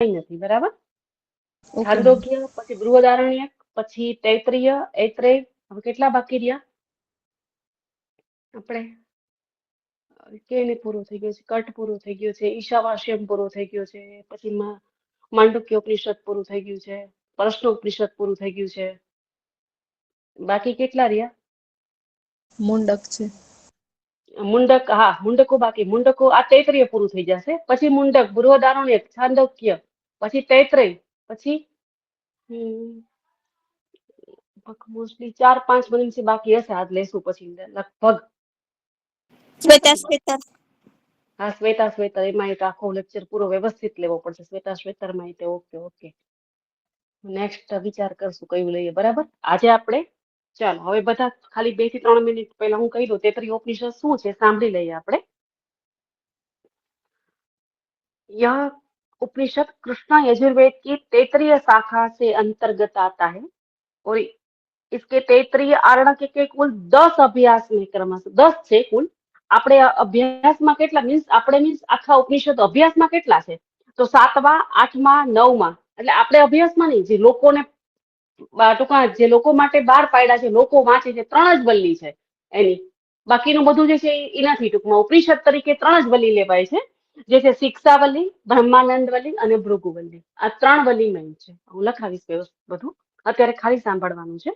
કાંઈ નથી, બરાબર? Okay ma'am. છાંદોગ્ય, પછી બૃહદારણ્યક, પછી તૈત્રીય, ઐત્રેય. હવે કેટલા બાકી રહ્યા આપણે? કેને પૂરું થઈ ગયું છે, કટ પૂરું થઈ ગયું છે, ઈશાવાસ્યમ પૂરું થઈ ગયું છે, પછી માંડુક્ય ઉપનિષદ પૂરું થઈ ગયું છે, પ્રશ્ન ઉપનિષદ પૂરું થઈ ગયું છે. બાકી કેટલા રહ્યા? મુંડક છે. મુંડક, હા મુંડકો બાકી. મુંડકો આ તૈત્રીય પૂરું થઈ જશે, પછી મુંડક, બૃહદારણ્યક, છાંદોક્ય, પછી તૈત્રેય, પછી મોસ્ટલી 4-5 મિનિટ બાકી હશે. આજ લેશું પછી લગભગ. શ્વેતા. હા, શ્વેતા એમાં એક આખો લેક્ચર પૂરો વ્યવસ્થિત લેવો પડશે. શ્વેતામાં તે ઓકે. નેક્સ્ટ વિચાર કરશું કયું લઈએ, બરાબર? આજે આપણે ચાલો હવે બધા ખાલી 2 થી 3 મિનિટ પહેલા હું કહી દઉં તૈત્રીય ઉપનિષદ શું છે, સાંભળી લઈએ આપણે. यह उपनिषद कृष्णा यजुर्वेद की तैत्रीय शाखा से अंतर्गत आता है और इसके तैत्रीय आरण्यक के कुल 10 अभ्यास में क्रमशः 10 છે કુલ. આપણે અભ્યાસમાં કેટલા મીન્સ આખા ઉપનિષદ અભ્યાસમાં કેટલા છે? તો 7મા, 8મા, 9મા. એટલે આપણે અભ્યાસમાં નહીં, જે લોકોને ટૂંકમાં જે લોકો માટે બહાર પાડ્યા છે, લોકો વાંચે છે, 3 જ વલ્લી છે એની. બાકીનું બધું જે છે એ નથી. ટૂંકમાં ઉપનિષદ તરીકે 3 જ વલ્લી લેવાય છે, જે છે શિક્ષાવલ્લી, બ્રહ્માનંદ વલ્લી અને ભૃગુવલ્લી. આ 3 વલ્લી મેઇન છે. હું લખાવીશ બધું, અત્યારે ખાલી સાંભળવાનું છે.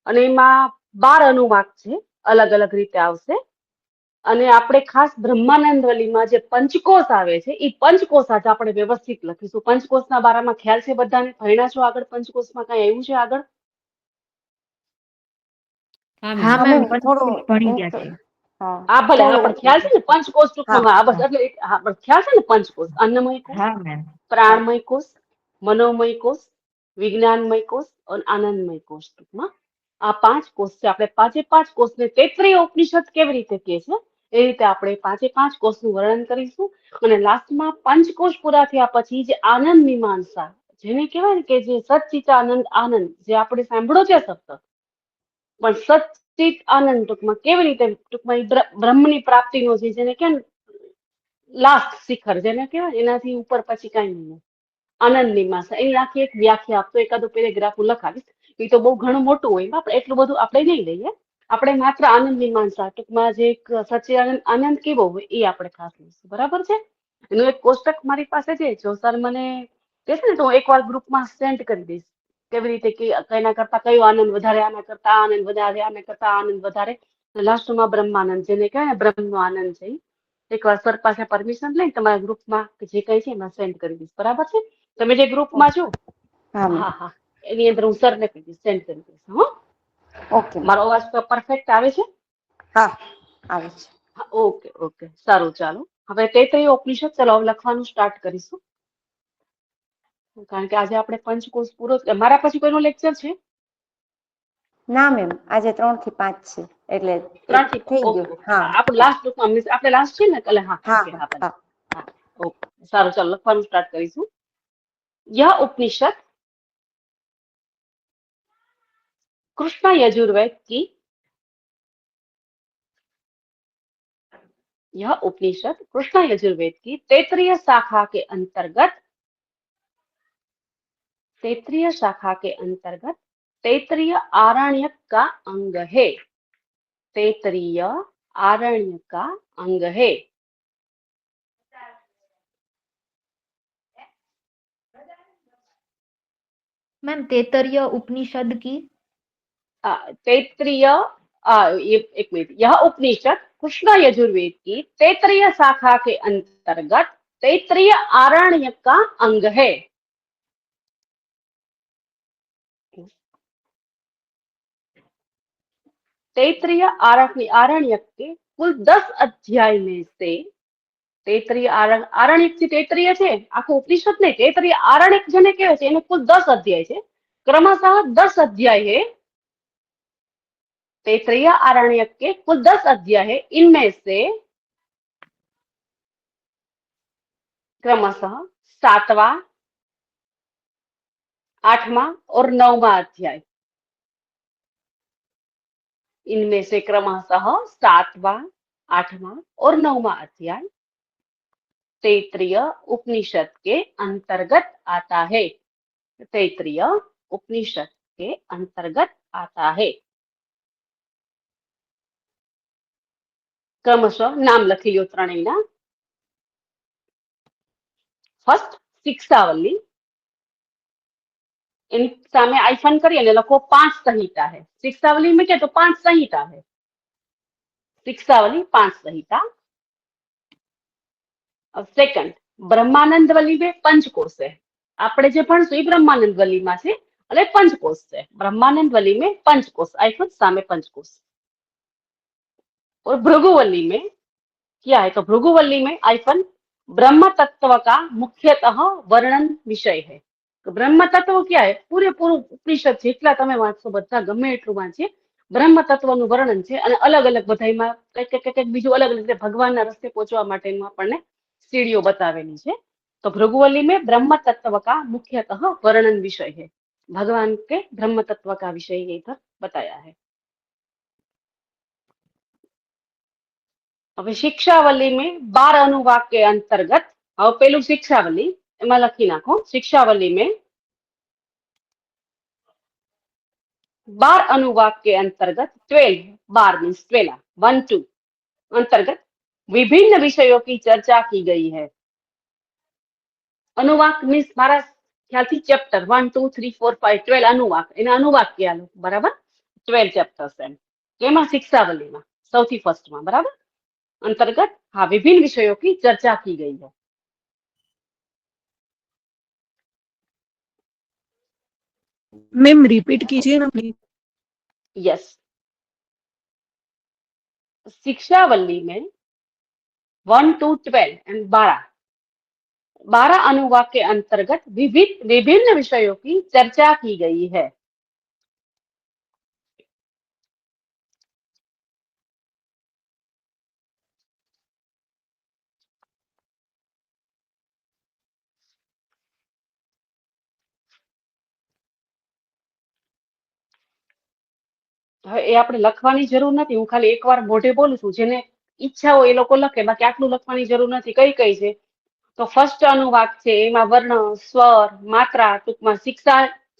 અને એમાં 12 અનુવાક છે, અલગ અલગ રીતે આવશે. અને આપણે ખાસ બ્રહ્માનંદ વલ્લીમાં જે પંચકોશ આવે છે એ પંચકોશ આજે આપણે વ્યવસ્થિત લખીશું. પંચકોશના બારામાં ખ્યાલ છે બધાને? ભણ્યા છો આગળ? પંચકોશમાં કઈ આવ્યું છે આગળ? હા હા મેમ, મેમ, થોડું ભણી ગયા છે. હા ભલે, હા પણ ખ્યાલ છે ને પંચકોશ હા ટૂંકમાં? હા બસ, એટલે હા પણ ખ્યાલ છે ને પંચકોશ? અન્નમય કોષ, હા મેમ. પ્રાણમય કોષ, મનોમય કોષ, વિજ્ઞાનમય કોષ અને આનંદમય કોષ. ટૂંકમાં આ 5 કોષ છે. આપણે 5 કોષને તૈત્રીય ઉપનિષદ કેવી રીતે કહે છે એ રીતે આપણે 5 કોષનું વર્ણન કરીશું. અને લાસ્ટમાં પંચકોશ પૂરા થયા પછી જે આનંદ મીમાંસા, જેને કહેવાય ને કે જે સચ્ચિદાનંદ આનંદ, જે આપણે સાંભળો છે સતત, પણ સચ્ચિત આનંદ ટૂંકમાં કેવી રીતે, ટૂંકમાં બ્રહ્મની પ્રાપ્તિનો છે, જેને કે લાસ્ટ શિખર જેને કહેવાય, એનાથી ઉપર પછી કઈ નહીં. આનંદ મીમાંસા એની આખી એક વ્યાખ્યા આપતો એકાદો પેરેગ્રાફ હું લખાવીશ. એ તો બહુ ઘણું મોટું હોય, આપણે એટલું બધું આપણે નહીં લઈએ. આપણે માત્ર આનંદ મીમાંસા ટૂંકમાં જે એક સચ્ચિદાનંદ આનંદ કેવો હોય એ આપણે ખાસ લઈશું, બરાબર છે? એનું એક કોષ્ટક મારી પાસે છે, જો સર મને કહેશે ને તો હું એકવાર ગ્રુપમાં સેન્ડ કરી દઈશ. કેવી રીતે કે એના કરતા કયો આનંદ વધારે, આના કરતા આનંદ વધારે, આના કરતા આનંદ વધારે. લાસ્ટમાં બ્રહ્માનંદ, જેને કહેવાય ને બ્રહ્મનો આનંદ છે, એકવાર સર પાસે પરમિશન લઈને તમારા ગ્રુપમાં જે કઈ છે એમાં સેન્ડ કરી દઈશ, બરાબર છે? તમે જે ગ્રુપમાં છો, હા, એની અંદર હું સરને કહી દઈશ, સેન્ડ કરી દઈશ. હો, ઓકે. મારો અવાજ તો પરફેક્ટ આવે છે? હા, આવે છે. ઓકે, સારું. ચાલો હવે તૈત્રીય ઉપનિષદ ચલો લખવાનું સ્ટાર્ટ કરીશું. કારણ કે આજે આપણે પંચકોશ પૂરો. મારા પછી કોઈનો લેક્ચર છે? ના મેમ, આજે 3 થી 5 છે, એટલે 3 એક થી થઈ ઓકે. ગયું. હા આપણે લાસ્ટ આપણે લાસ્ટ છે ને, એટલે હા ઓકે, હા ભલે. હા, ઓકે, સારું. ચાલો લખવાનું સ્ટાર્ટ કરીશું. यह उपनिषद कृष्ण यजुर्वेद की यह उपनिषद कृष्ण यजुर्वेद की तैत्रीय शाखा के अंतर्गत तैत्रीय आरण्यक का अंग है। तैत्रीय आरण्य का अंग है। मैम, तैत्तरीय उपनिषद की तैत्रीय एक मिनट, यह उपनिषद कृष्ण यजुर्वेद की तैत्रीय शाखा के अंतर्गत तैत्रीय आरण्य का अंग है। तैत्रीय आरण्यक के कुल 10 अध्याय में से तैत्रीय आरण्यक થી તૈત્રીય છે આખું ઉપનિષદ નહીં, તૈત્રીય આરण्यक જેને કહેવાય છે એને કુલ 10 અધ્યાય છે, ક્રમશઃ 10 अध्याय है। तैत्रीय आरण्यक के कुल 10 अध्याय है, इनमें से क्रमशः 7वां, 8वां और 9वां अध्याय, इनमें से क्रमशः 7वां, 8वां और 9वां अध्याय तैत्तिरीय उपनिषद के अंतर्गत आता है। तैत्तिरीय उपनिषद के अंतर्गत आता है। क्रमशः नाम लखी लो त्रणेयना। फर्स्ट शिक्षावली, એની સામે આઈફન કરી અને લખો 5 સંહિતા है। शिक्षावली में क्या तो 5 संहिता है। शिक्षावली 5 संहिता। अब सेकंड ब्रह्मानंद वली में पंचकोश है। આપણે જે ભણશું એ બ્રહ્માનંદ વલીમાં છે એટલે પંચકોશ છે। ब्रह्मानंद वली में पंचकोश, आइफन सामे पंचकोश। और भृगुवल्ली में क्या है तो भृगुवल्ली में आइफन ब्रह्म तत्व का मुख्यतः वर्णन विषय है। तो ब्रह्म तत्व क्या है पूरेपूરું ઉપનિષદ જેટલા તમે વાંચશો બધા ગમે એટલું વાંચીએ બ્રહ્મ તત્વનું વર્ણન છે અને અલગ અલગ બધાયમાં કંઈક બીજું અલગ અલગ રીતે ભગવાનના રસ્તે પહોંચવા માટેનું આપણને સીડીઓ बतावेली છે। तो भृगुवल्ली में ब्रह्म तत्व का मुख्यतः वर्णन विषय है। भगवान के ब्रह्म तत्व का विषय ये इधर बताया है। अब शिक्षावली में 12 अनुवाक के अंतर्गत अब पेलू शिक्षावली एमा लखी नाखो। शिक्षावली में 12 अनुवाक के अंतर्गत 12 मीन्स 12 1 2 अंतर्गत विभिन्न विषयों की चर्चा की गई है। अनुवाक मीन्स मारा ख्याल थी चैप्टर 1 2 3 4 5 12 अनुवाक एना अनुवाक क्या लो बराबर 12 चैप्टर्स है केमा शिक्षावली में सौथी फर्स्ट में बराबर अंतर्गत हाँ विभिन्न विषयों की चर्चा की गई है। मैम रिपीट कीजिए ना प्लीज। यस शिक्षावली में 1 to 12 एंड 12 अनुवाक के अंतर्गत विभिन्न विषयों की चर्चा की गई है। હવે એ આપણે લખવાની જરૂર નથી, હું ખાલી એકવાર મોઢે બોલું છું, જેને ઈચ્છા હોય એ લોકો લખે, બાકી આટલું લખવાની જરૂર નથી। કઈ કઈ છે તો ફર્સ્ટ अनुवाक છે એમાં વર્ણ સ્વર માત્રા ટૂંકમાં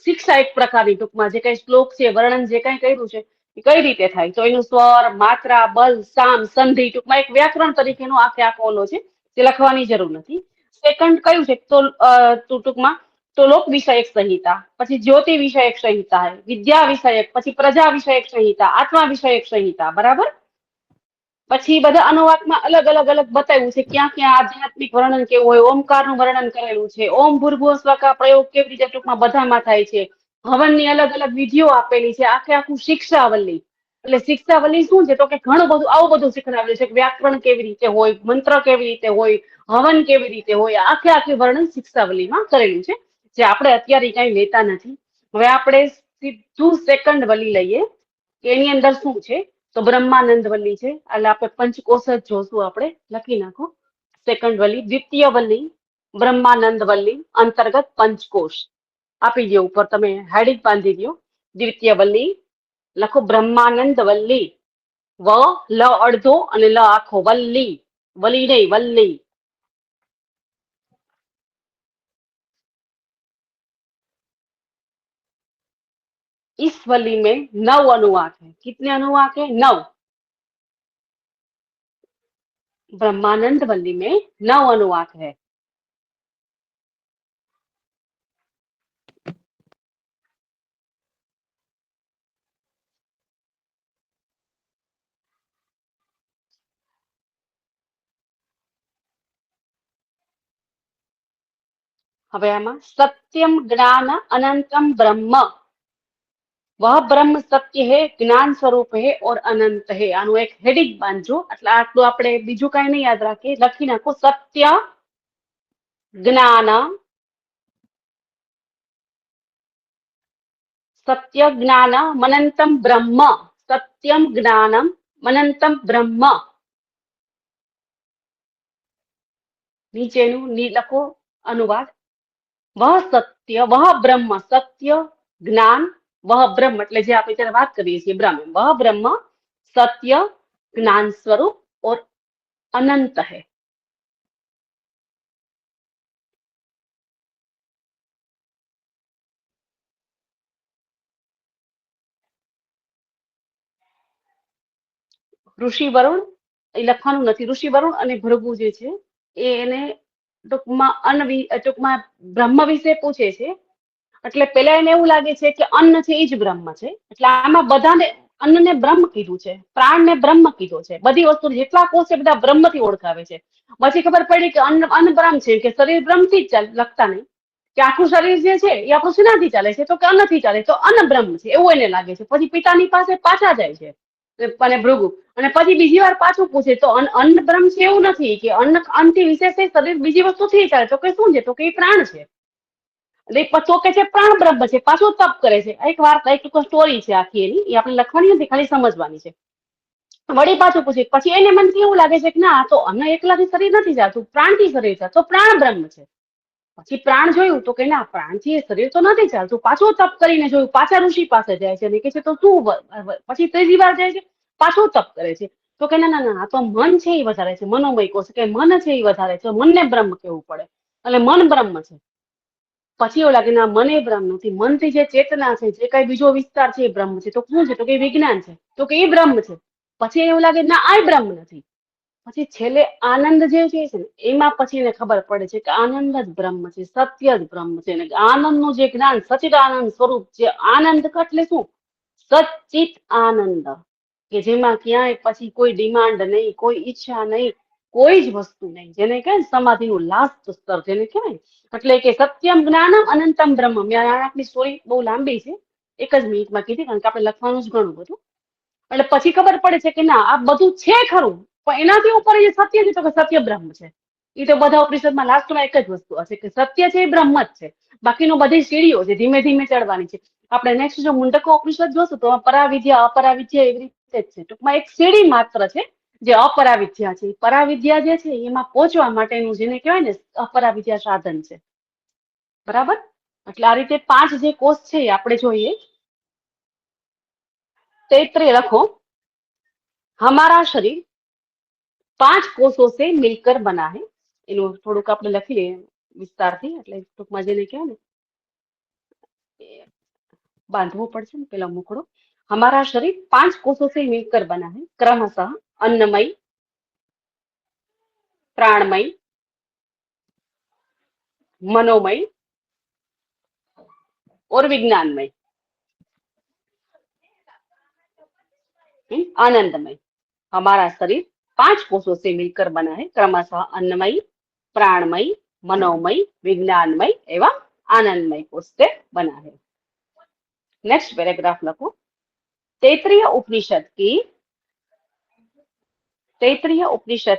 શિક્ષા એક પ્રકારની ટૂંકમાં જે કઈ શ્લોક છે વર્ણન જે કઈ કર્યું છે એ કઈ રીતે થાય તો એનું સ્વર માત્રા બલ સામ સંધિ ટૂંકમાં એક વ્યાકરણ તરીકેનો આખે આખો ઓલો છે તે લખવાની જરૂર નથી। સેકન્ડ કયું છે તો ટૂંકમાં तो लोक विषयक संहिता, પછી ज्योति विषयक संहिता है, विद्या विषयक, પછી प्रजा विषयक संहिता, आत्मा विषयक संहिता बराबर। પછી બધા अनुवाकમાં अलग अलग अलग बताव्યું છે ક્યાં ક્યાં આધ્યાત્મિક વર્ણન કેવું હોય, ઓમકારનું વર્ણન કરેલું છે, ઓમ ભૂર્ભુવઃ સ્વઃ કા પ્રયોગ કેવી રીતે ટૂંકમાં બધામાં થાય છે, હવનની अलग अलग વિધિઓ આપેલી છે, આખે આખું શિક્ષાવલી। એટલે શિક્ષાવલી શું છે તો કે ઘણું બધું આવું બધું શીખવાડેલું છે કે વ્યાકરણ કેવી રીતે હોય, મંત્ર કેવી રીતે હોય, હવન કેવી રીતે હોય, આખે આખું વર્ણન શિક્ષાવલીમાં કરેલું છે જે આપણે અત્યારે કઈ લેતા નથી। હવે આપણે સીધું સેકન્ડ વલી લઈએ કે એની અંદર શું છે તો ब्रह्मानंद वल्ली છે એટલે આપણે પંચકોશ જ જોશું। આપણે લખી નાખો સેકન્ડ વલી દ્વિતીય વલ્લી ब्रह्मानंद वल्ली अंतर्गत पंचकोश આપી દો ઉપર તમે હેડિંગ બાંધી દો દ્વિતીય વલ્લી લખો ब्रह्मानंद वल्ली व ल અડધો અને લ આખો વલ્લી વલી નહીં વલ્લી। इस वली में 9 अनुवाक है। कितने अनुवाक है 9। ब्रह्मानंद वल्ली में 9 अनुवाक है। હવે આમાં સત્યમ જ્ઞાન અનંતમ ब्रह्म वह ब्रह्म सत्य है, ज्ञान स्वरूप है और अनंत है। આનું એક હેડિંગ બાંધજો એટલે આટલું આપણે બીજું કાંઈ નહીં યાદ રાખીએ। લખી નાખો સત્ય જ્ઞાન अनंतम ब्रह्म। सत्यम ज्ञानम अनंतम ब्रह्म। નીચેનું લખો अनुवाद वह सत्य वह ब्रह्म सत्य ज्ञान वह ब्रह्म એટલે જે આપણે ત્યારે વાત કરીએ છીએ ब्रह्म वह ब्रह्म सत्य ज्ञान स्वरूप और अनंत है। ઋષિ વરુણ, એ લખવાનું નથી, ઋષિ વરુણ અને ભૃગુ જે છે એને ટૂંકમાં બ્રહ્મ વિશે પૂછે છે. એટલે પેલા એને એવું લાગે છે કે અન્ન છે એ જ બ્રહ્મ છે. એટલે આમાં બધાને અન્નને બ્રહ્મ કીધું છે, પ્રાણને બ્રહ્મ કીધો છે. બધી વસ્તુ જેટલા કોષ છે બધા બ્રહ્મથી ઓળખાવે છે. પછી ખબર પડી કે અન્ન બ્રહ્મ છે, કે શરીર બ્રહ્મથી જ લખતા નહીં, કે આખું શરીર જે છે એ આપણું શેનાથી ચાલે છે, તો કે અન્નથી ચાલે, તો અન્ન બ્રહ્મ છે એવું એને લાગે છે. પછી પિતાની પાસે પાછા જાય છે અને ભૃગુ, અને પછી બીજી વાર પાછું પૂછે તો અન્ન બ્રહ્મ છે એવું નથી, કે અન્નથી વિશેષ શરીર બીજી વસ્તુથી ચાલે, તો કે શું છે, તો કે એ પ્રાણ છે. તો કે છે પ્રાણ બ્રહ્મ છે. પાછું તપ કરે છે. એક વાર્તા, એક સ્ટોરી છે આખી એની, એ આપણે લખવાની નથી, ખાલી સમજવાની છે. વળી પાછું પૂછે, પછી એને મનથી એવું લાગે છે કે ના, આ તો અન્ન એકલાથી શરીર નથી ચાલતું, પ્રાણથી શરીર ચાલે, તો પ્રાણ બ્રહ્મ છે. પછી પ્રાણ જોયું તો કે ના, પ્રાણથી એ શરીર તો નથી ચાલતું. પાછું તપ કરીને જોયું, પાછા ઋષિ પાસે જાય છે અને કે છે તો શું, પછી ત્રીજી વાર જાય છે, પાછું તપ કરે છે, તો કે ના ના ના, આ તો મન છે એ વધારે છે, મનોમય કોષ, કે મન છે એ વધારે છે, મનને બ્રહ્મ કેવું પડે, એટલે મન બ્રહ્મ છે. પછી એવું લાગે ના, મન એ બ્રહ્મ નથી, મનથી જે ચેતના છે, જે કઈ બીજો વિસ્તાર છે એ બ્રહ્મ છે. તો શું છે, તો કે વિજ્ઞાન છે, તો કે એ બ્રહ્મ છે. પછી એવું લાગે ના, આ બ્રહ્મ નથી. પછી છેલ્લે આનંદ જે છે ને, એમાં પછી એને ખબર પડે છે કે આનંદ જ બ્રહ્મ છે, સત્ય જ બ્રહ્મ છે. ને આનંદનું જે જ્ઞાન, સચિદાનંદ સ્વરૂપ છે. આનંદ એટલે શું? સચ્ચિત આનંદ, કે જેમાં ક્યાંય પછી કોઈ ડિમાન્ડ નહીં, કોઈ ઈચ્છા નહીં, કોઈ જ વસ્તુ નહીં, જેને કહેવાય સમાધિનું લાસ્ટ સ્તર જેને કહેવાય. એટલે કે સત્યમ જ્ઞાનમ અનંતમ બ્રહ્મ. મેં આની સ્ટોરી બહુ લાંબી છે, એક જ મિનિટમાં કીધી, કારણ કે આપણે લખવાનું જ ઘણું બધું. એટલે પછી ખબર પડે છે કે ના, આ બધું છે ખરું, પણ એનાથી ઉપર જે સત્ય છે, તો કે સત્ય બ્રહ્મ છે. એ તો બધા ઉપનિષદમાં લાસ્ટમાં એક જ વસ્તુ હશે, કે સત્ય છે એ બ્રહ્મ જ છે. બાકીનો બધી સીડીઓ છે, ધીમે ધીમે ચડવાની છે. આપણે નેક્સ્ટ જો મુંડકો ઉપનિષદ જોશું તો પરાવિદ્યા અપરાવિદ્યા એવી રીતે જ છે. ટૂંકમાં એક સીડી માત્ર છે જે અપરાવિદ્યા છે. પરાવિદ્યા જે છે એમાં પહોંચવા માટેનું જેને કહેવાય ને અપરાવિદ્યા સાધન છે. બરાબર? એટલે આ રીતે 5 જે કોષ છે એ આપણે જોઈએ. तैत्रीय रखो, हमारा शरीर 5 कोषों से मिलकर बना है. એનું થોડુંક આપણે લખી લઈએ વિસ્તારથી, એટલે ટૂંકમાં જેને કહેવાય ને બાંધવું પડશે ને પેલા મુકડો. हमारा शरीर 5 कोषों से मिलकर बना है, क्रमशः अन्नमय, प्राणमय, मनोमय और विज्ञानमय, आनंदमय. हमारा शरीर 5 कोषों से मिलकर बना है, क्रमशः अन्नमय, प्राणमय, मनोमय, विज्ञानमय एवं आनंदमय कोष से बना है. नेक्स्ट पैराग्राफ लिखो. तैत्रीय उपनिषद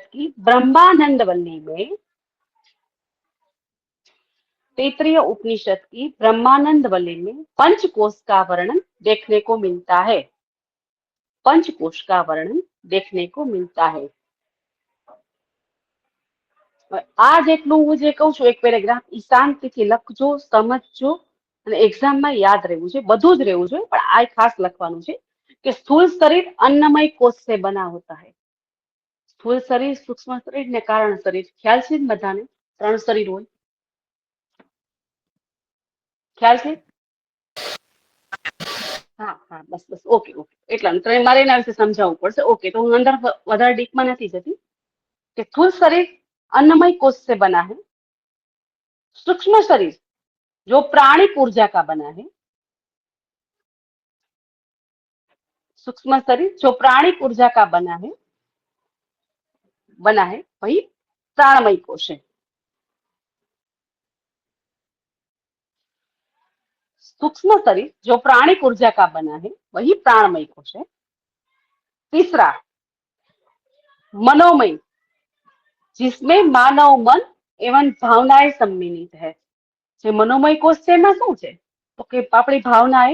की ब्रह्मानंद वल्ली में, तैत्रीय उपनिषद की ब्रह्मानंद वल्ली में पंचकोश का वर्णन देखने को मिलता है. पंचकोश का वर्णन देखने को मिलता है. આ જેટલું હું જે કહું છું એક પેરેગ્રાફ, ઈ શાંતિથી લખજો, સમજજો અને એક્ઝામમાં યાદ રહેવું છે. બધું જ રહેવું જોઈએ, પણ આ ખાસ લખવાનું છે કે સ્થूल शरीर अन्नमय कोष से बना होता है. સ્થूल शरीर, सूक्ष्म शरीर ने कारण शरीर. ખ્યાલ છે ને બધાને? 3 શરીર હોય. ખ્યાલ છે? હા હા, બસ બસ, ઓકે ઓકે. એટલા મારે એના વિશે સમજાવવું પડશે. ઓકે, તો હું અંદર વધારે ડીપમાં નથી જતી. कि स्थूल शरीर अन्नमय कोष से बना है, सूक्ष्म शरीर जो प्राणिक ऊर्जा का बना है, सूक्ष्म शरीर जो प्राणिक ऊर्जा का बना है वही प्राणमय कोष है. सूक्ष्म शरीर जो प्राणिक ऊर्जा का बना है वही प्राणमय कोष है. तीसरा मनोमय, जिसमें मानव मन एवं भावनाएं सम्मिलित है. જે મનોમય કોષ છે એમાં શું છે? તો કે આપણી ભાવનાએ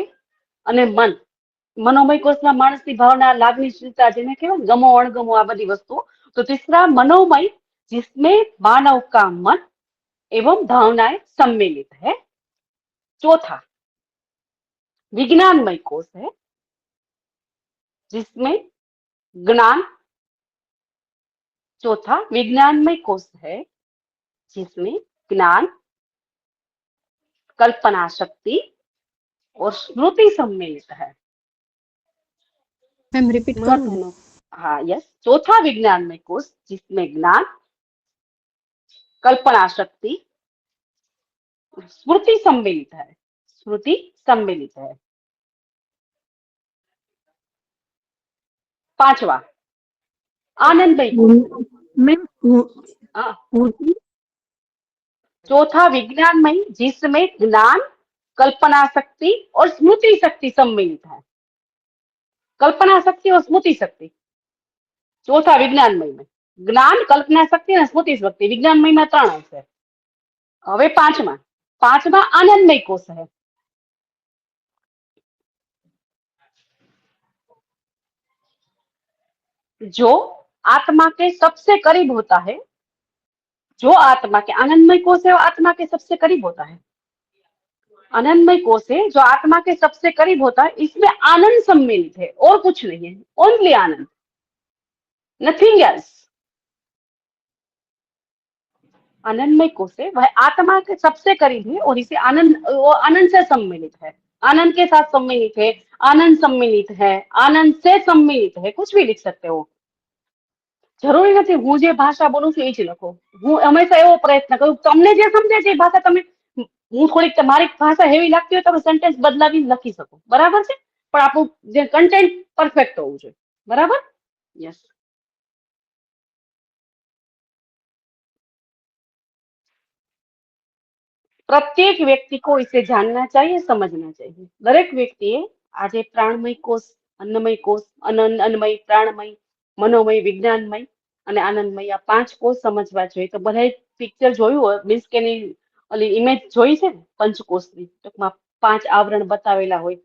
અને મન. મનોમય કોષમાં માણસની ભાવના, લાગણીશીલતા, જેને કહેવાય ગમો અણગમો, આ બધી વસ્તુઓ. તો तीसरा मनोमय, जिसमें मानव का मन एवं भावनाएं सम्मिलित है. चौथा विज्ञानमय कोष है, जिसमें ज्ञान. चौथा विज्ञानमय कोष है जिसमें ज्ञान, कल्पना शक्ति और स्मृति सम्मिलित है. मैम रिपीट करो. हाँ यस, चौथा विज्ञानमय कोश जिसमें ज्ञान, कल्पना शक्ति, स्मृति सम्मिलित है। स्मृति सम्मिलित है। पांचवा आनंदमय कोश। मैम हाँ, पूर्ति चौथा विज्ञानमय जिसमें ज्ञान, कल्पना शक्ति और स्मृति शक्ति सम्मिलित है। कल्पना शक्ति और स्मृति शक्ति चौथा विज्ञानमय में, ज्ञान, कल्पना शक्ति और स्मृति शक्ति विज्ञानमय में 3 है। હવે પાંચમા આનંદમય કોષ है। जो आत्मा के सबसे करीब होता है, जो आत्मा के आनंदमय कोष है वो आत्मा के सबसे करीब होता है। आनंदमय कोष है जो आत्मा के सबसे करीब होता है, इसमें आनंद सम्मिलित है और कुछ नहीं है, ओनली आनंद, नथिंग एल्स। आनंदमय कोष है वह आत्मा के सबसे करीब है और इसे आनंद से सम्मिलित है, आनंद के साथ सम्मिलित है, आनंद सम्मिलित है, आनंद से सम्मिलित है, कुछ भी लिख सकते हो। જરૂરી નથી હું જે ભાષા બોલું છું એ જ લખો। હું હંમેશા એવો પ્રયત્ન કરું તમને જે સમજે છે એ ભાષા તમે, હું થોડીક તમારી ભાષા હેવી લાગતી હોય તમે સેન્ટેન્સ બદલાવી લખી શકો, બરાબર છે, પણ આપણું જે કન્ટેન્ટ પરફેક્ટ હોવું જોઈએ, બરાબર? યસ। प्रत्येक व्यक्ति को इसे जानना चाहिए, समझना चाहिए। दरेक व्यक्तिए આજે પ્રાણમય કોષ, અન્નમય કોષ, અન્નમય, પ્રાણમય, મનોમય, વિજ્ઞાનમય અને આનંદમય આ 5 કોષ સમજવા જોઈએ। તો બધાએ પિક્ચર જોયું હોય, મીન્સ કે એની ઓલી ઇમેજ જોઈ છે ને પંચકોષની, ટૂંકમાં 5 આવરણ બતાવેલા હોય,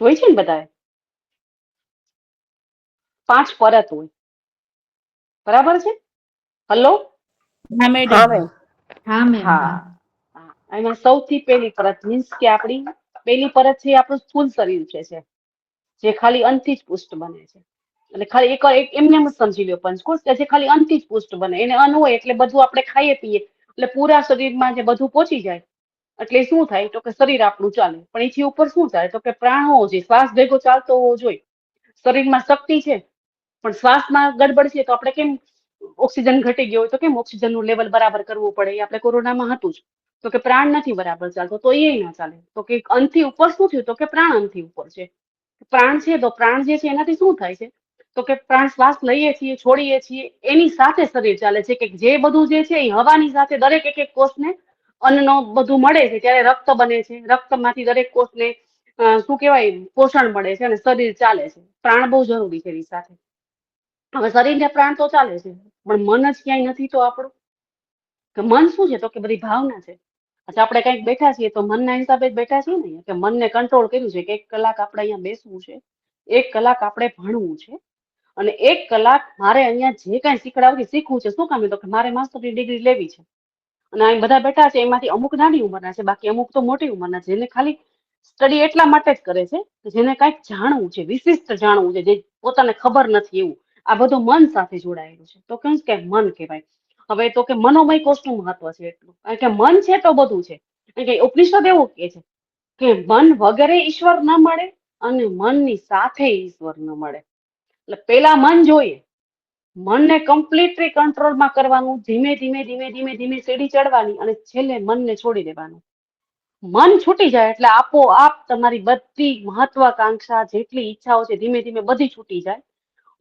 જોઈ છે ને બધાએ? 5 પરત હોય, બરાબર છે? હલો? હા હા મેડમ મેમ હા મેમ હા, એમાં સૌથી પહેલી પરત મીન્સ કે આપણી પહેલી પરત છે એ આપણું સ્થૂળ શરીર છે જે ખાલી અંતથી જ પુષ્ટ બને છે। એટલે ખાલી એક એમને એમ જ સમજી લ્યો પંચકોષ કે જે ખાલી અંતથી જ પુષ્ટ બને, એને અન્ન હોય એટલે બધું આપણે ખાઈએ પીએ એટલે પૂરા શરીરમાં જે બધું પહોંચી જાય એટલે શું થાય તો કે શરીર આપણું ચાલે। પણ એથી ઉપર શું થાય તો કે પ્રાણ હોવો જોઈએ, શ્વાસ ભેગો ચાલતો હોવો જોઈએ। શરીરમાં શક્તિ છે પણ શ્વાસમાં ગડબડ છે તો આપણે કેમ ઓક્સિજન ઘટી ગયો હોય તો કેમ ઓક્સિજનનું લેવલ બરાબર કરવું પડે, એ આપણે કોરોનામાં હતું જ। તો કે પ્રાણ નથી બરાબર ચાલતો તો એ ના ચાલે। તો કે અંતથી ઉપર શું થયું તો કે પ્રાણ અંતથી ઉપર છે। પ્રાણ છે તો પ્રાણ જે છે એનાથી શું થાય છે તો કે પ્રાણ શ્વાસ લઈએ છીએ, છોડીએ છીએ, એની સાથે શરીર ચાલે છે। કે જે બધું જે છે એ હવાની સાથે દરેક એક કોષને અન્નનો બધું મળે છે ત્યારે રક્ત બને છે, રક્તમાંથી દરેક કોષને શું કહેવાય પોષણ મળે છે અને શરીર ચાલે છે। પ્રાણ બહુ જરૂરી છે એની સાથે। હવે શરીરને પ્રાણ તો ચાલે છે પણ મન જ ક્યાંય નથી તો આપણું, કે મન શું છે તો કે બધી ભાવના છે। અચ્છા આપણે કંઈક બેઠા છીએ તો મનના હિસાબે જ બેઠા છીએ ને, કે મનને કંટ્રોલ કર્યું છે કે 1 કલાક આપણે અહીંયા બેસવું છે, 1 કલાક આપણે ભણવું છે અને 1 કલાક મારે અહીંયા જે કાંઈ શીખવું છે। શું કામ? તો કે મારે માસ્ટરની ડિગ્રી લેવી છે અને અહીં બધા બેઠા છે એમાંથી અમુક નાની ઉંમરના છે, બાકી અમુક તો મોટી ઉંમરના છે, જેને ખાલી સ્ટડી એટલા માટે જ કરે છે કે જેને કાંઈક જાણવું છે, વિશિષ્ટ જાણવું છે, જે પોતાને ખબર નથી એવું। આ બધું મન સાથે જોડાયેલું છે તો કેમ કે મન કહેવાય। હવે તો કે મનોમય કોષનું મહત્વ છે એટલું, કારણ કે મન છે તો બધું છે। કારણ કે ઉપનિષદ એવું કહે છે કે મન વગરે ઈશ્વર ન મળે અને મનની સાથે ઈશ્વર ન મળે। એટલે પેલા મન જોઈએ, મનને કમ્પ્લીટલી કંટ્રોલમાં કરવાનું, ધીમે ધીમે ધીમે ધીમે ધીમે સીડી ચડવાની અને છેલ્લે મનને છોડી દેવાનું। મન છૂટી જાય એટલે આપોઆપ તમારી બધી મહત્વાકાંક્ષા જેટલી ઈચ્છાઓ છે ધીમે ધીમે બધી છૂટી જાય।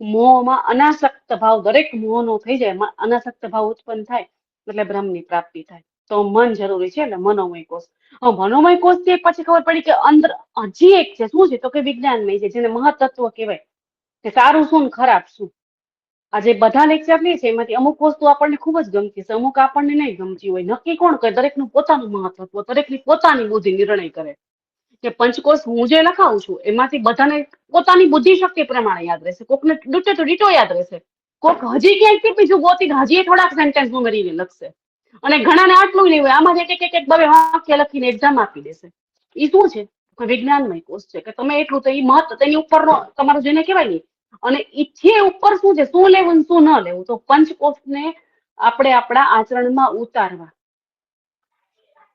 મોહમાં અનાસક્ત ભાવ દરેક મોહનો થઈ જાય, અનાસક્ત ભાવ ઉત્પન્ન થાય એટલે બ્રહ્મની પ્રાપ્તિ થાય। તો મન જરૂરી છે એટલે મનોમય કોષ। મનોમય કોષથી પછી ખબર પડી કે અંદર હજી એક છે, શું છે તો કે વિજ્ઞાનમય છે, જેને મહત્તત્વ કહેવાય કે સારું શું ને ખરાબ શું। આજે બધા લેક્ચર લે છે એમાંથી અમુક વસ્તુ આપણને ખૂબ જ ગમતી છે, અમુક આપણને નહીં ગમતી હોય। નક્કી કોણ કરે? દરેકનું પોતાનું મહત્વત્વ, દરેકની પોતાની બુદ્ધિ નિર્ણય કરે કે પંચકોષ હું જે લખાવું છું એમાંથી બધાને પોતાની બુદ્ધિ શક્તિ પ્રમાણે યાદ રહેશે, કોકને ડૂટે તો ડીટો યાદ રહેશે, કોક હજી ક્યાંક બીજું ગોતીને હજી થોડાક સેન્ટેન્સ ઉમેરીને લખશે અને ઘણાને આટલું નહીં હોય, આમાં એક એક બે વાક્ય લખીને એક્ઝામ આપી દેશે। એ શું છે? વિજ્ઞાનમય કોષ છે કે તમે એટલું તો એ મહત્વ તેની ઉપરનો તમારું જેને કહેવાય ને, અને ઈચ્છે ઉપર શું છે, શું લેવું ને શું ન લેવું, તો પંચકોષને આપણે આપણા આચરણમાં ઉતારવા।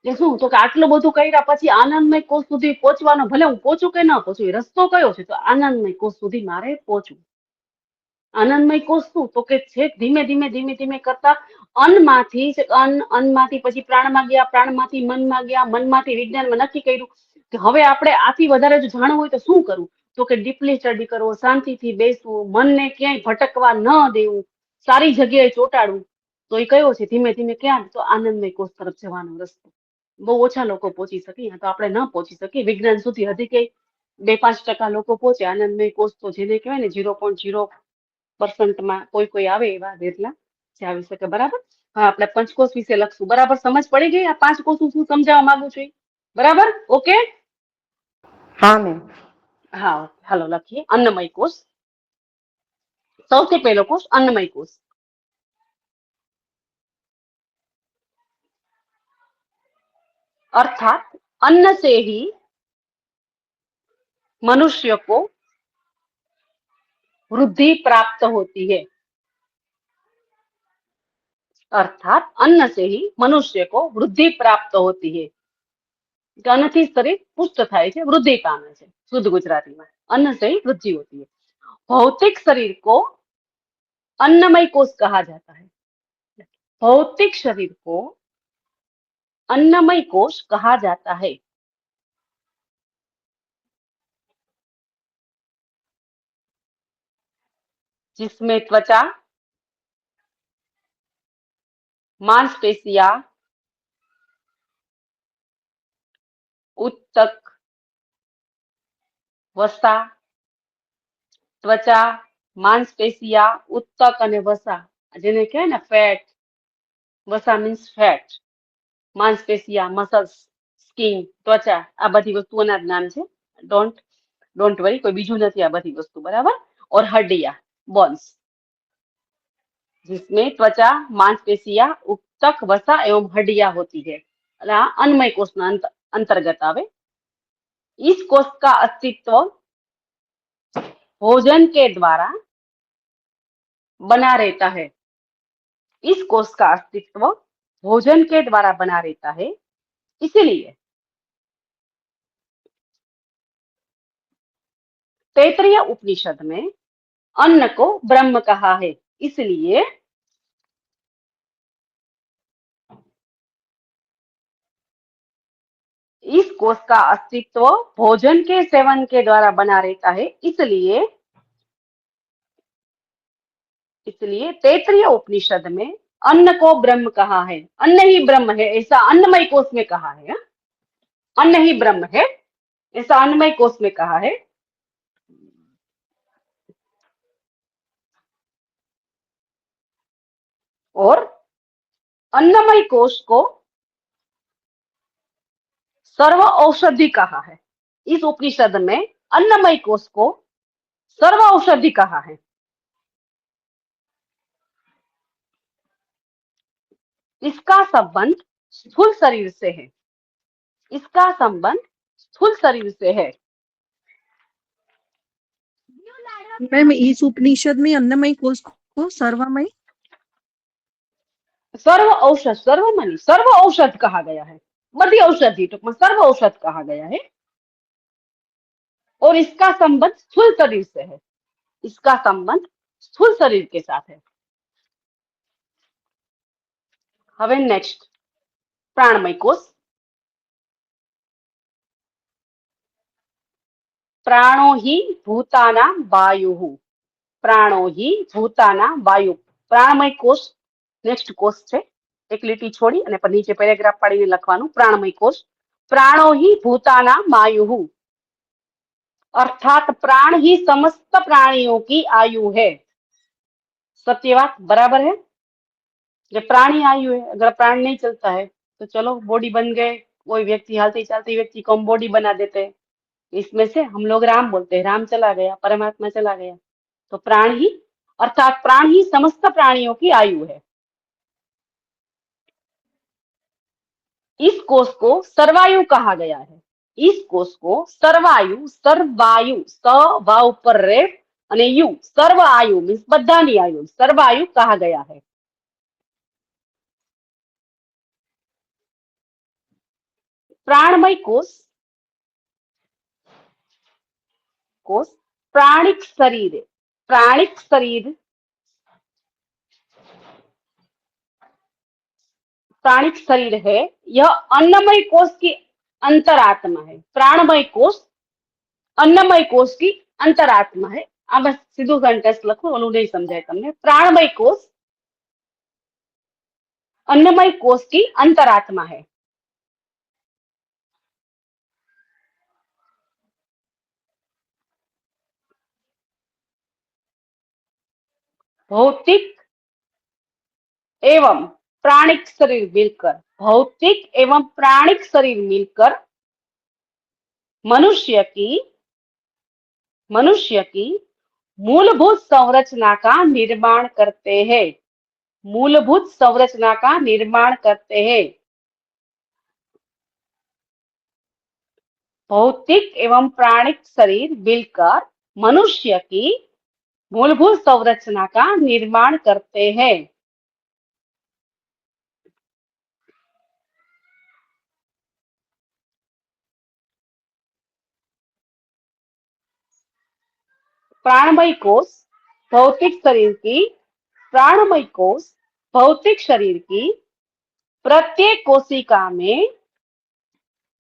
કે શું તો કે આટલું બધું કર્યા પછી આનંદમય કોષ સુધી પહોંચવાનો, ભલે હું પહોંચું કે ન પહોંચું, એ રસ્તો કયો છે તો આનંદમય કોષ સુધી મારે પહોંચવું। આનંદમય કોષ શું? તો કે છેક ધીમે ધીમે ધીમે ધીમે કરતા અન્નમાંથી અન્નમાંથી પછી પ્રાણમાં ગયા, પ્રાણમાંથી મનમાં ગયા, મનમાંથી વિજ્ઞાનમાં નક્કી કર્યું કે હવે આપણે આથી વધારે જો જાણવું હોય તો શું કરવું? તો કે ડીપલી સ્ટડી કરવો, શાંતિથી બેસવું, મનને ક્યાંય ભટકવા ન દેવું, સારી જગ્યાએ ચોંટાડવું. તો એ કયો છે? ધીમે ધીમે ક્યાં? તો આનંદમય કોષ તરફ જવાનો રસ્તો. બહુ ઓછા લોકો પહોંચી શકે, તો આપણે ન પહોંચી શકીએ. વિજ્ઞાન સુધી હજી કે 2-5% લોકો પહોંચે. આનંદમય કોષ તો જેને કહેવાય ને 0.0% કોઈ આવે એવા જેટલા જે આવી શકે. બરાબર. હા, આપણે પંચકોષ વિશે લખશું. બરાબર, સમજ પડી ગઈ? આ 5 કોષ શું સમજાવવા માંગુ છું? બરાબર, ઓકે? હા મેમ. હા, હાલો લખીએ. અન્નમય કોષ. સૌથી પહેલો કોષ અન્નમય કોષ. अर्थात अन्न से ही मनुष्य को वृद्धि प्राप्त होती है. अर्थात अन्न से ही मनुष्य को वृद्धि प्राप्त होती है. अन्नથી શરીર પુષ્ટ થાય છે, વૃદ્ધિ પામે છે. શુદ્ધ ગુજરાતીમાં अन्न से ही वृद्धि होती है. भौतिक शरीर को अन्नमय कोष कहा जाता है. भौतिक शरीर को अन्नमय कोष कहा जाता है. जिसमें त्वचा, मांसपेशियां, उत्तक, वसा, त्वचा, मांसपेशियां, उत्तक અને વસા, જેને કહેવાય ને ફેટ. વસા મીન્સ ફેટ. માંસપેશિયા, મસલ્સ, સ્કિન, ત્વચા, આ બધી વસ્તુઓના જ નામ છે. ડોન્ટ વરી, કોઈ બીજું નથી આ બધી વસ્તુ. બરાબર. और हड्डियां, बोन्स, जिसमें त्वचा, मांसपेशियां, उत्तक, वसा एवं हड्डियां होती है. એટલે આ अन्नमय कोषના अंतर्गत आवे. इस कोष का अस्तित्व भोजन के द्वारा बना रहता है. इस कोष का अस्तित्व भोजन के द्वारा बना रहता है. इसलिए तैत्तिरीय उपनिषद में अन्न को ब्रह्म कहा है. इसलिए इस कोष का अस्तित्व भोजन के सेवन के द्वारा बना रहता है. इसलिए तैत्तिरीय उपनिषद में अन्न को ब्रह्म कहा है. अन्न ही ब्रह्म है ऐसा अन्नमय कोष में कहा है. अन्न ही ब्रह्म है ऐसा अन्नमय कोष में कहा है. और अन्नमय कोष को सर्व औषधि कहा है. इस उपनिषद में अन्नमय कोष को सर्व औषधि कहा है. इसका संबंध स्थूल शरीर से है. इसका संबंध स्थूल शरीर से है. मैम इस उपनिषद में अन्नमय कोष को सर्वमय सर्व औषध, सर्वमणि, सर्व औषध कहा गया है. बड़ी औषधि टूंकમાં सर्व औषध कहा गया है. और इसका संबंध स्थूल शरीर से है. इसका संबंध स्थूल शरीर के साथ है. હવે नेक्स्ट प्राणमय कोष. प्राणो हि भूतानां वायुः. प्राणो हि भूतानां वायु. प्राणमय कोष नेक्स्ट कोष છે. એક લીટી છોડી અને પછી નીચે પેરેગ્રાફ પાડીને લખવાનું. प्राणमय कोष. प्राणो हि भूतानां वायुः. अर्थात प्राण ही समस्त प्राणियों की आयु है. सत्य बात, बराबर है. जो प्राणी आयु है, अगर प्राण नहीं चलता है तो चलो बॉडी बन गए. कोई व्यक्ति हालती चलती व्यक्ति को हम बॉडी बना देते हैं. इसमें से हम लोग राम बोलते हैं, राम चला गया, परमात्मा चला गया. तो प्राण ही, अर्थात प्राण ही समस्त प्राणियों की आयु है. इस कोष को सर्वायु कहा गया है. इस कोष को सर्वायु, सर्वायु, स वा ઉપર રે અને यु, सर्व आयु मीन्स બધાની આયુ, सर्वायु कहा गया है. प्राणमय कोष प्राणिक शरीर प्राणिक शरीर है, यह अन्नमय कोश की अंतरात्मा है। प्राणमय कोश अन्नमय कोश की अंतरात्मा है। आ बस सीधू सेंटेंस लखो, ओलू नहीं समझाय तमने। प्राणमय कोश अन्नमय कोश की अंतरात्मा है। भौतिक एवं प्राणिक शरीर मिलकर, भौतिक एवं प्राणिक शरीर मिलकर मनुष्य की मूलभूत संरचना का निर्माण करते हैं। मूलभूत संरचना का निर्माण करते हैं। भौतिक एवं प्राणिक शरीर मिलकर मनुष्य की मूलभूत संरचना का निर्माण करते हैं। प्राणमय कोश भौतिक शरीर की प्राणमय कोश भौतिक शरीर की प्रत्येक कोशिका में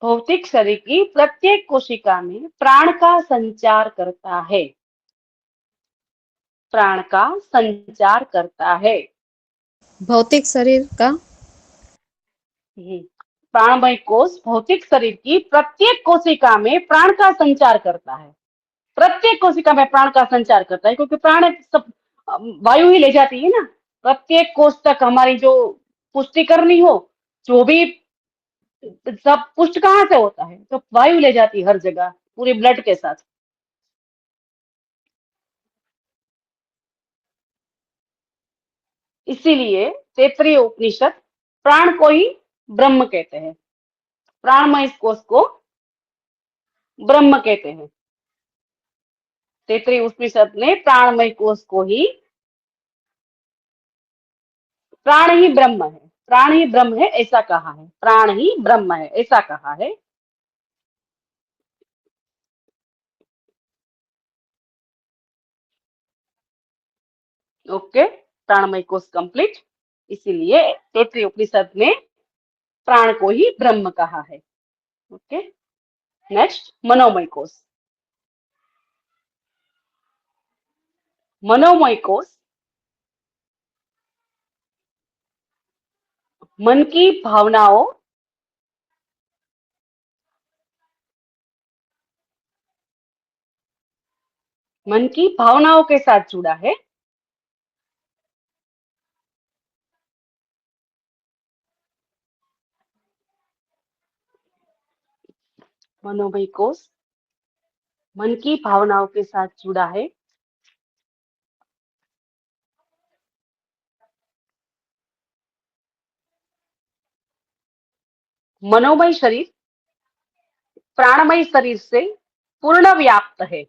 भौतिक शरीर की प्रत्येक कोशिका में प्राण का संचार करता है। प्राण का संचार करता है। भौतिक शरीर का प्राणमय कोश भौतिक शरीर की प्रत्येक कोशिका में प्राण का संचार करता है। प्रत्येक कोशिका में प्राण का संचार करता है, क्योंकि प्राण सब वायु ही ले जाती है ना। प्रत्येक कोश तक हमारी जो पुष्टि करनी हो, जो भी सब पुष्ट कहाँ से होता है, तो वायु ले जाती है हर जगह, पूरे ब्लड के साथ। इसीलिए तैत्तिरीय उपनिषद प्राण को ही ब्रह्म कहते हैं। प्राणमय कोश को ब्रह्म कहते हैं। तैत्तिरीय उपनिषद ने प्राणमय कोश को ही प्राण ही ब्रह्म है, प्राण ही ब्रह्म है ऐसा कहा है। प्राण ही ब्रह्म है ऐसा कहा है। ओके, प्राणमय कोश कंप्लीट। इसीलिए तैत्तिरीय उपनिषद ने प्राण को ही ब्रह्म कहा है। ओके, नेक्स्ट मनोमय कोश। मनोमय कोश मन की भावनाओं के साथ जुड़ा है। मनोमय कोश मन की भावनाओं के साथ जुड़ा है। मनोमय शरीर प्राणमय शरीर से पूर्ण व्याप्त है।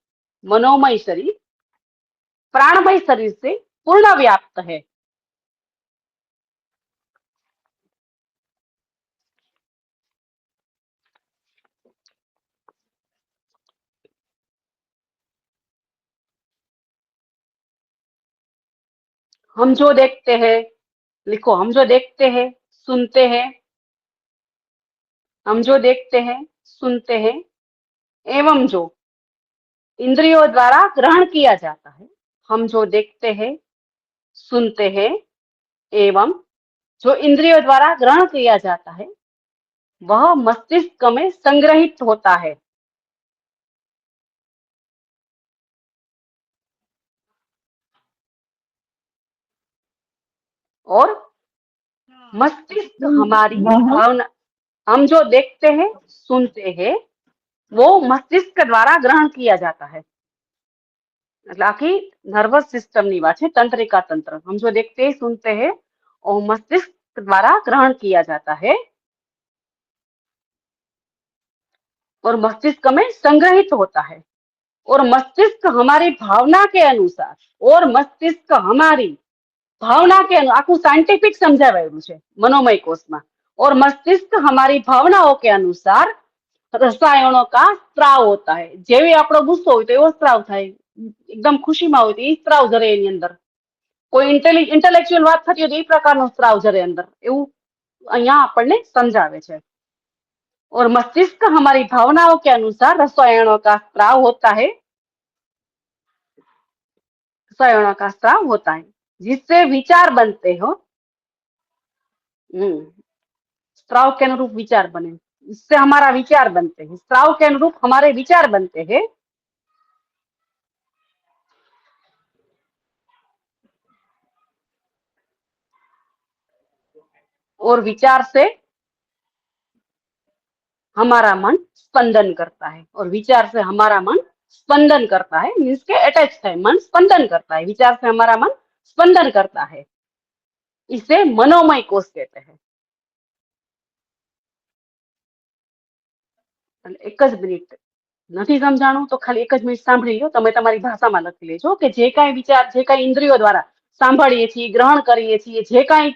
मनोमय शरीर प्राणमय शरीर से पूर्ण व्याप्त है। हम जो देखते हैं, लिखो, हम जो देखते हैं सुनते हैं, हम जो देखते हैं सुनते हैं एवं जो इंद्रियों द्वारा ग्रहण किया जाता है। हम जो देखते हैं सुनते हैं एवं जो इंद्रियों द्वारा ग्रहण किया जाता है, वह मस्तिष्क में संग्रहित होता है। और मस्तिष्क हमारी भावना, हम जो देखते हैं सुनते हैं वो मस्तिष्क द्वारा ग्रहण किया जाता है। आखी नर्वस सिस्टम ની વાત છે, तंत्रिका तंत्र। हम जो देखते हैं सुनते हैं और मस्तिष्क द्वारा ग्रहण किया जाता है और मस्तिष्क में संग्रहित होता है। और मस्तिष्क हमारी भावना के अनुसार, और मस्तिष्क हमारी भावना के आखू साइंटिफिक समझावाયું છે मनोमय कोशમાં। और मस्तिष्क हमारी भावनाओं के अनुसार रसायनों का स्त्राव होता है। जेवी આપણો ગુસ્સો હોય તો એવો સ્ત્રાવ થાય, એકદમ ખુશીમાં હોય તો એ સ્ત્રાવ જરે એની અંદર, કોઈ ઇન્ટેલેક્ચ્યુઅલ વાત થતી હોય તો એ પ્રકારનો સ્ત્રાવ જરે અંદર, એવું અહીંયા આપણને समझावे છે। और मस्तिष्क हमारी भावनाओं के अनुसार रसायनों का स्राव होता है, रसायनों का स्राव होता है जिससे विचार बनते हो। स्राव के अनुरूप विचार बने, इससे हमारा विचार बनते हैं। स्राव के अनुरूप हमारे विचार बनते हैं। और विचार से हमारा मन स्पंदन करता है। और विचार से हमारा मन स्पंदन करता है, मीन्स के अटैच है, मन स्पंदन करता है। विचार से हमारा मन स्पंदन करता है, इसे मनोमय कोष कहते हैं। एक ज मिनिट નથી સમજાણું તો ખાલી એક જ મિનિટ સાંભળી લો, તમે તમારી ભાષામાં લખી લેજો કે જે કાંઈ વિચાર, જે કાંઈ ઇન્દ્રિયો દ્વારા સાંભળીએ છીએ, ગ્રહણ કરીએ છીએ, જે કાંઈ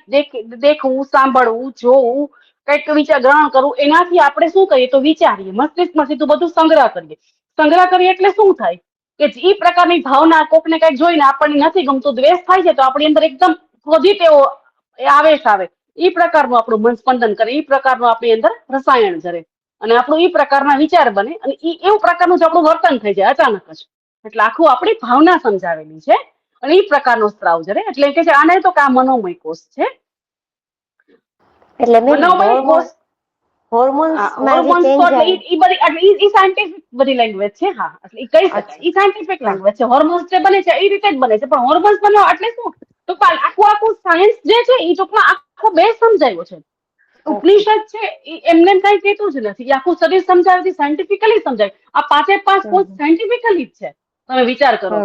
દેખવું, સાંભળવું, જોવું, કંઈક વિચાર ગ્રહણ કરવું, એનાથી આપણે શું કરીએ તો વિચારીએ, મસ્તિષ્કમાં સીધું બધું સંગ્રહ કરીએ। સંગ્રહ કરીએ એટલે શું થાય કે એ પ્રકારની ભાવના, કોકને કંઈક જોઈને આપણને નથી ગમતું, દ્વેષ થાય છે તો આપણી અંદર એકદમ ક્રોધિત એવો આવેશ આવે, એ પ્રકારનું આપણું મન સ્પંદન કરે, એ પ્રકારનું આપણી અંદર રસાયણ જરે અને આપણું એ પ્રકારના વિચાર બને અને એ એવું પ્રકારનું જ આપણું વર્તન થઈ જાય અચાનક જ। એટલે આખું આપણી ભાવના સમજાવેલી છે અને એ પ્રકારનો સ્ત્રાવ જરે એટલે કે છે આને તો કે આ મનોમય કોષ છે। એટલે મેમ મનોમય કોષ હોર્મોન્સમાં જે હોર્મોન્સ ચેન્જ તો એટલે આવે ઈ બધી એટલે ઈ સાયન્ટિફિક બધી લેંગ્વેજ છે। હા, એટલે ઈ કહી શકાય, ઈ સાયન્ટિફિક લેંગ્વેજ છે। હોર્મોન્સ જે બને છે એ રીતે જ બને છે, પણ હોર્મોન્સ બનવા એટલે શું ટૂંકમાં આખું સાયન્સ જે છે એ ટૂંકમાં આખો બેઝ સમજાયો છે। ઉપનિષદ છે એ એમને કઈ કહેતું જ નથી, એ આખું શરીર સમજાવે, સાયન્ટિફિકલી સમજાય। આ પાંચે પાંચ કોષ સાયન્ટિફિકલી જ છે, તમે વિચાર કરો।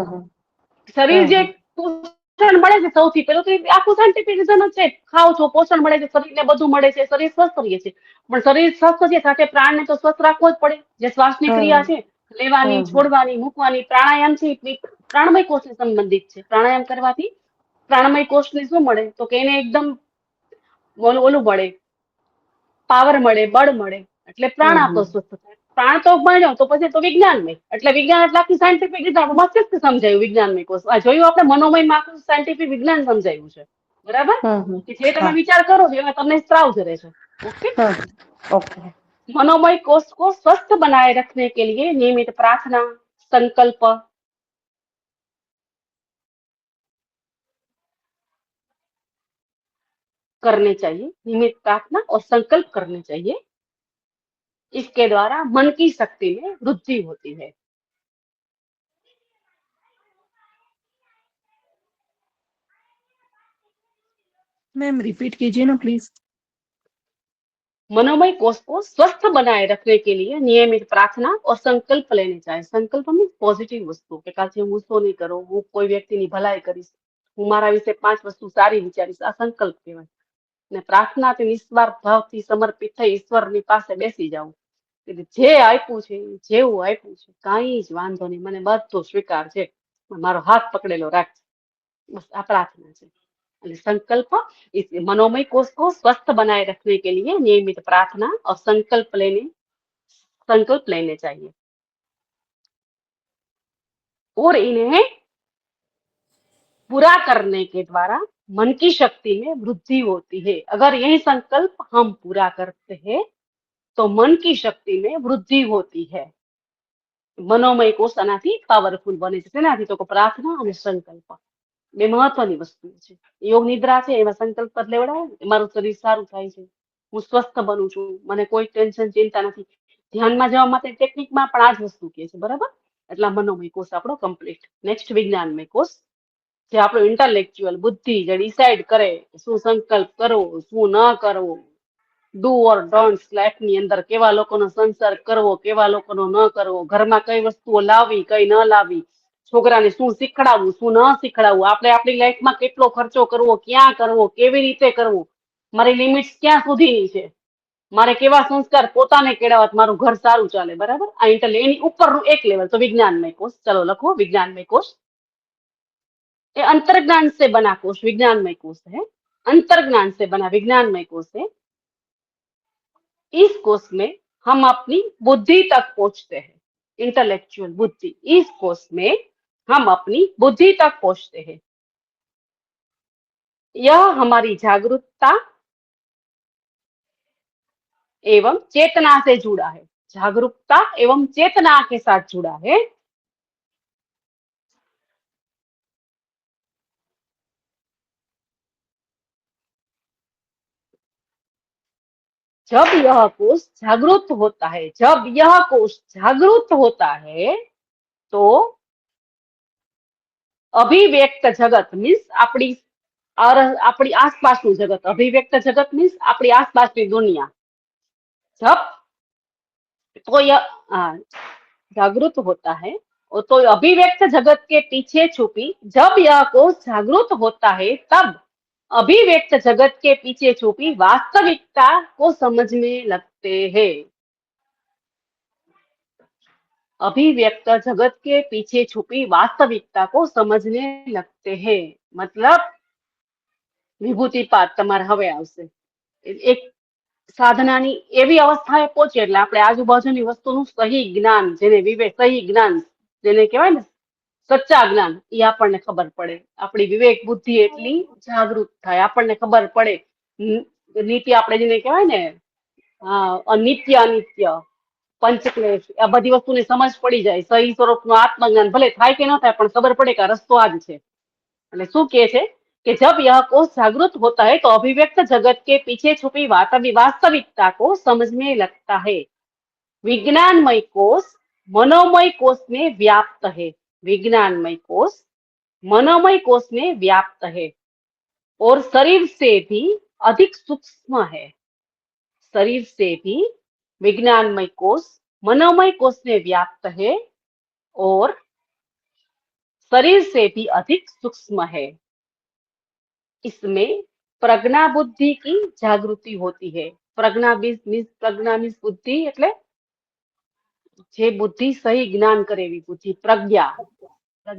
શરીર જે પોષણ મળે છે સૌથી પહેલું તો એ આખું સાયન્ટિફિક રીઝન જ છે। ખાવ છો, પોષણ મળે છે, શરીરને બધું મળે છે, શરીર સ્વસ્થ રહે છે। પણ શરીર સ્વસ્થ છે સાથે પ્રાણને તો સ્વસ્થ રાખવો જ પડે। જે શ્વાસની ક્રિયા છે, લેવાની, છોડવાની, મૂકવાની, પ્રાણાયામ છે એ પ્રાણમય કોષને સંબંધિત છે। પ્રાણાયામ કરવાથી પ્રાણમય કોષને શું મળે તો કે એને એકદમ ઓલું મળે, પાવર મળે, બળ મળે, એટલે પ્રાણ આપણો સ્વસ્થ થાય। પ્રાણ તો ભણ્યો તો પછી તો વિજ્ઞાનમય, એટલે વિજ્ઞાન એટલે આખી સાયન્ટિફિક રીતે આપણું મસ્તિષ્ક સમજાયું વિજ્ઞાનમય કોષ। આ જોયું આપણે મનોમયમાં આખું સાયન્ટિફિક વિજ્ઞાન સમજાયું છે, બરાબર? કે જે તમે વિચાર કરો છો એમાં તમને સ્ત્રાવ જરે છે। ओके, ઓકે मनोमय कोष को स्वस्थ बनाए रखने के लिए नियमित प्रार्थना, संकल्प करने चाहिए। नियमित प्रार्थना और संकल्प करने चाहिए, इसके द्वारा मन की शक्ति में वृद्धि होती है। मैम रिपीट कीजिए ना प्लीज। मनोमय कोष को स्वस्थ बनाए रखने के लिए नियमित प्रार्थना और संकल्प लेने चाहिए। संकल्प मीन्स पॉजिटिव वस्तु કે કાલથી હું ગુસ્સો નહીં કરું, હું કોઈ વ્યક્તિની ભલાઈ કરીશ, હું મારા વિશે 5 વસ્તુ સારી વિચારીશ, આ સંકલ્પ કહેવાય। ને પ્રાર્થનાથી નિસ્વાર્થ ભાવથી સમર્પિત થઈ ઈશ્વરની પાસે બેસી જાવ કે જે આપ્યું છે, જેવું આપ્યું છે, કાંઈ જ વાંધો નહીં, મને બધું સ્વીકાર છે, મારો હાથ પકડેલો રાખ, બસ આ પ્રાર્થના છે। संकल्प, इस मनोमय कोष को स्वस्थ बनाए रखने के लिए नियमित प्रार्थना और संकल्प लेने चाहिए और इन्हें पूरा करने के द्वारा मन की शक्ति में वृद्धि होती है। अगर यही संकल्प हम पूरा करते हैं तो मन की शक्ति में वृद्धि होती है। मनोमय कोष आनाथी पावरफुल बने छे। तेनाथी तो प्रार्थना और संकल्प બે મહત્વની વસ્તુ છે। યોગ નિદ્રા છે એમાં સંકલ્પ જ લેવડાવે ને, મારું શરીર સારું થાય છે, હું સ્વસ્થ બનું છું, મને કોઈ ટેન્શન ચિંતા નથી। ધ્યાનમાં જવા માટે ટેકનિકમાં પણ આ જ વસ્તુ કહે છે, બરાબર? એટલે મનોમય કોષ આપણો કમ્પ્લીટ। નેક્સ્ટ વિજ્ઞાનમય કોષ, જે આપણો ઇન્ટેલેક્ચ્યુઅલ બુદ્ધિ જે ડિસાઈડ કરે શું સંકલ્પ કરવો, શું ન કરવો, ડુ ઓર ડોન્ટ્સ લાઈફની અંદર કેવા લોકોનો સંસર્ગ કરવો, કેવા લોકોનો ન કરવો, ઘરમાં કઈ વસ્તુઓ લાવવી, કઈ ન લાવવી, છોકરાને શું શીખડાવવું, શું ન શીખડાવવું, આપણે આપણી લાઈફમાં કેટલો ખર્ચો કરવો, ક્યાં કરવો, કેવી રીતે કરવો, મારી લિમિટ્સ ક્યાં સુધીની છે, મારે કેવા સંસ્કાર પોતાને કેળવવા મારું ઘર સારું ચાલે, બરાબર? આ એની ઉપરનું એક લેવલ તો વિજ્ઞાનમય કોષ। ચલો લખો विज्ञानमय कोष। ये अंतर्ज्ञान से बना कोष विज्ञानमय कोष है। अंतर्ज्ञान से बना विज्ञानमय कोष है। इस कोष में हम अपनी बुद्धि तक पहुंचते हैं। इंटेलेक्चुअल बुद्धि, इस कोष में हम अपनी बुद्धि तक पहुंचते हैं। यह हमारी जागरूकता एवं चेतना से जुड़ा है। जागरूकता एवं चेतना के साथ जुड़ा है। जब यह कोष जागृत होता है, जब यह कोष जागृत होता है तो अभिव्यक्त जगत मीन्स આપણી આસપાસનું જગત, અભિવ્યક્ત જગત મીન્સ આપણી આસપાસની દુનિયા, जब तो यह जागृत होता है और तो अभिव्यक्त जगत के पीछे छुपी, जब यह कोष जागृत होता है तब अभिव्यक्त जगत के पीछे छुपी वास्तविकता को समझने लगते हैं। अभिव्यक्त जगत के पीछे छुपी वास्तविकता को समझने लगते हैं मतलब વિભૂતિપાત તમારે હવે આવશે। એક સાધનાની એવી અવસ્થાએ પહોંચે એટલે આપણે આજુબાજુની વસ્તુનું સહી જ્ઞાન, જેને વિવેક સહી જ્ઞાન જેને કહેવાય ને સચ્ચા જ્ઞાન, એ આપણને ખબર પડે। આપણી વિવેક બુદ્ધિ એટલી જાગૃત થાય, આપણને ખબર પડે નીતિ, આપણે જેને કહેવાય ને અનિત્ય અનિત્ય પંચક્લેશ, આ બધી વસ્તુની સમજ પડી જાય। સહી સ્વરૂપનું આત્મજ્ઞાન ભલે થાય કે ન થાય પણ ખબર પડે કે આ રસ્તો આ જ છે। એટલે શું કહે છે कि जब यह कोष जागृत होता है तो अभिव्यक्त जगत के पीछे छुपी वास्तविकता को समझने लगता है। विज्ञानमय कोष मनोमय कोष में व्याप्त है। विज्ञानमय कोष मनोमय कोष में व्याप्त है और शरीर से भी अधिक सूक्ष्म है। शरीर से भी विज्ञानमय कोष मनोमय कोष में व्याप्त है और शरीर से भी अधिक सूक्ष्म है। इसमें प्रज्ञा बुद्धि की जागृति होती है। प्रज्ञा मीन्स बुद्धि એટલે જે बुद्धि सही ज्ञान करे एवी बुद्धि, प्रज्ञा।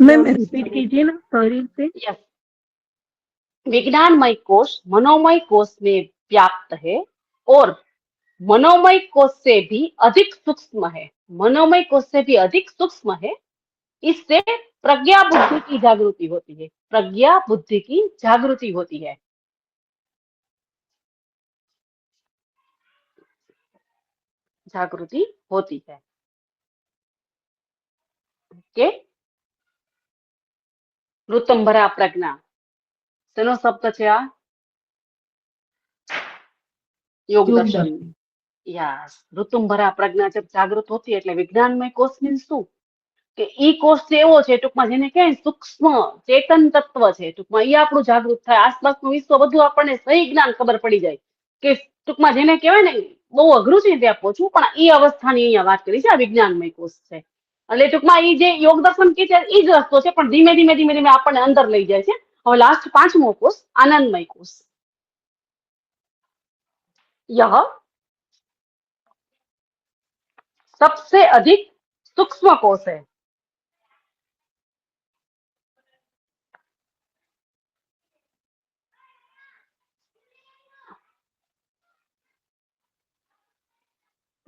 मैम रिपीट कीजिए ना, शरीर से। यस, विज्ञानमय कोष मनोमय कोष में व्याप्त है और मनोमय कोष से भी अधिक सूक्ष्म है। मनोमय कोष से भी अधिक सूक्ष्म है। इससे प्रज्ञा बुद्धि की जागृति होती है। प्रज्ञा बुद्धि की जागृति होती है। जागृति होती है। ओके, ऋतंभरा प्रज्ञा શેનો શબ્દ છે આ? योग दर्शन। यस, ऋतुंभरा प्रज्ञा जब जागृत होती है એટલે વિજ્ઞાનમય કોષ મીન્સ શું કે ઈ કોષ એવો છે ટૂંકમાં જેને કહેવાય સૂક્ષ્મ ચેતન તત્વ છે। ટૂંકમાં ઈ આપણું જાગૃત થાય, આસપાસનું વિશ્વ બધું આપણને સહી જ્ઞાન ખબર પડી જાય કે ટૂંકમાં જેને કહેવાય ને બહુ અઘરું છે ત્યાં પહોંચવું, પણ ઈ અવસ્થાની અહીંયા વાત કરી છે, આ વિજ્ઞાનમય કોષ છે। એટલે ટૂંકમાં ઈ જે યોગ દર્શન કે છે ઈ જ રસ્તો છે, પણ ધીમે ધીમે ધીમે ધીમે આપણને અંદર લઈ જાય છે। હવે લાસ્ટ પાંચમો કોષ આનંદમય કોષ। यह सबसे अधिक सूक्ष्म कोष है।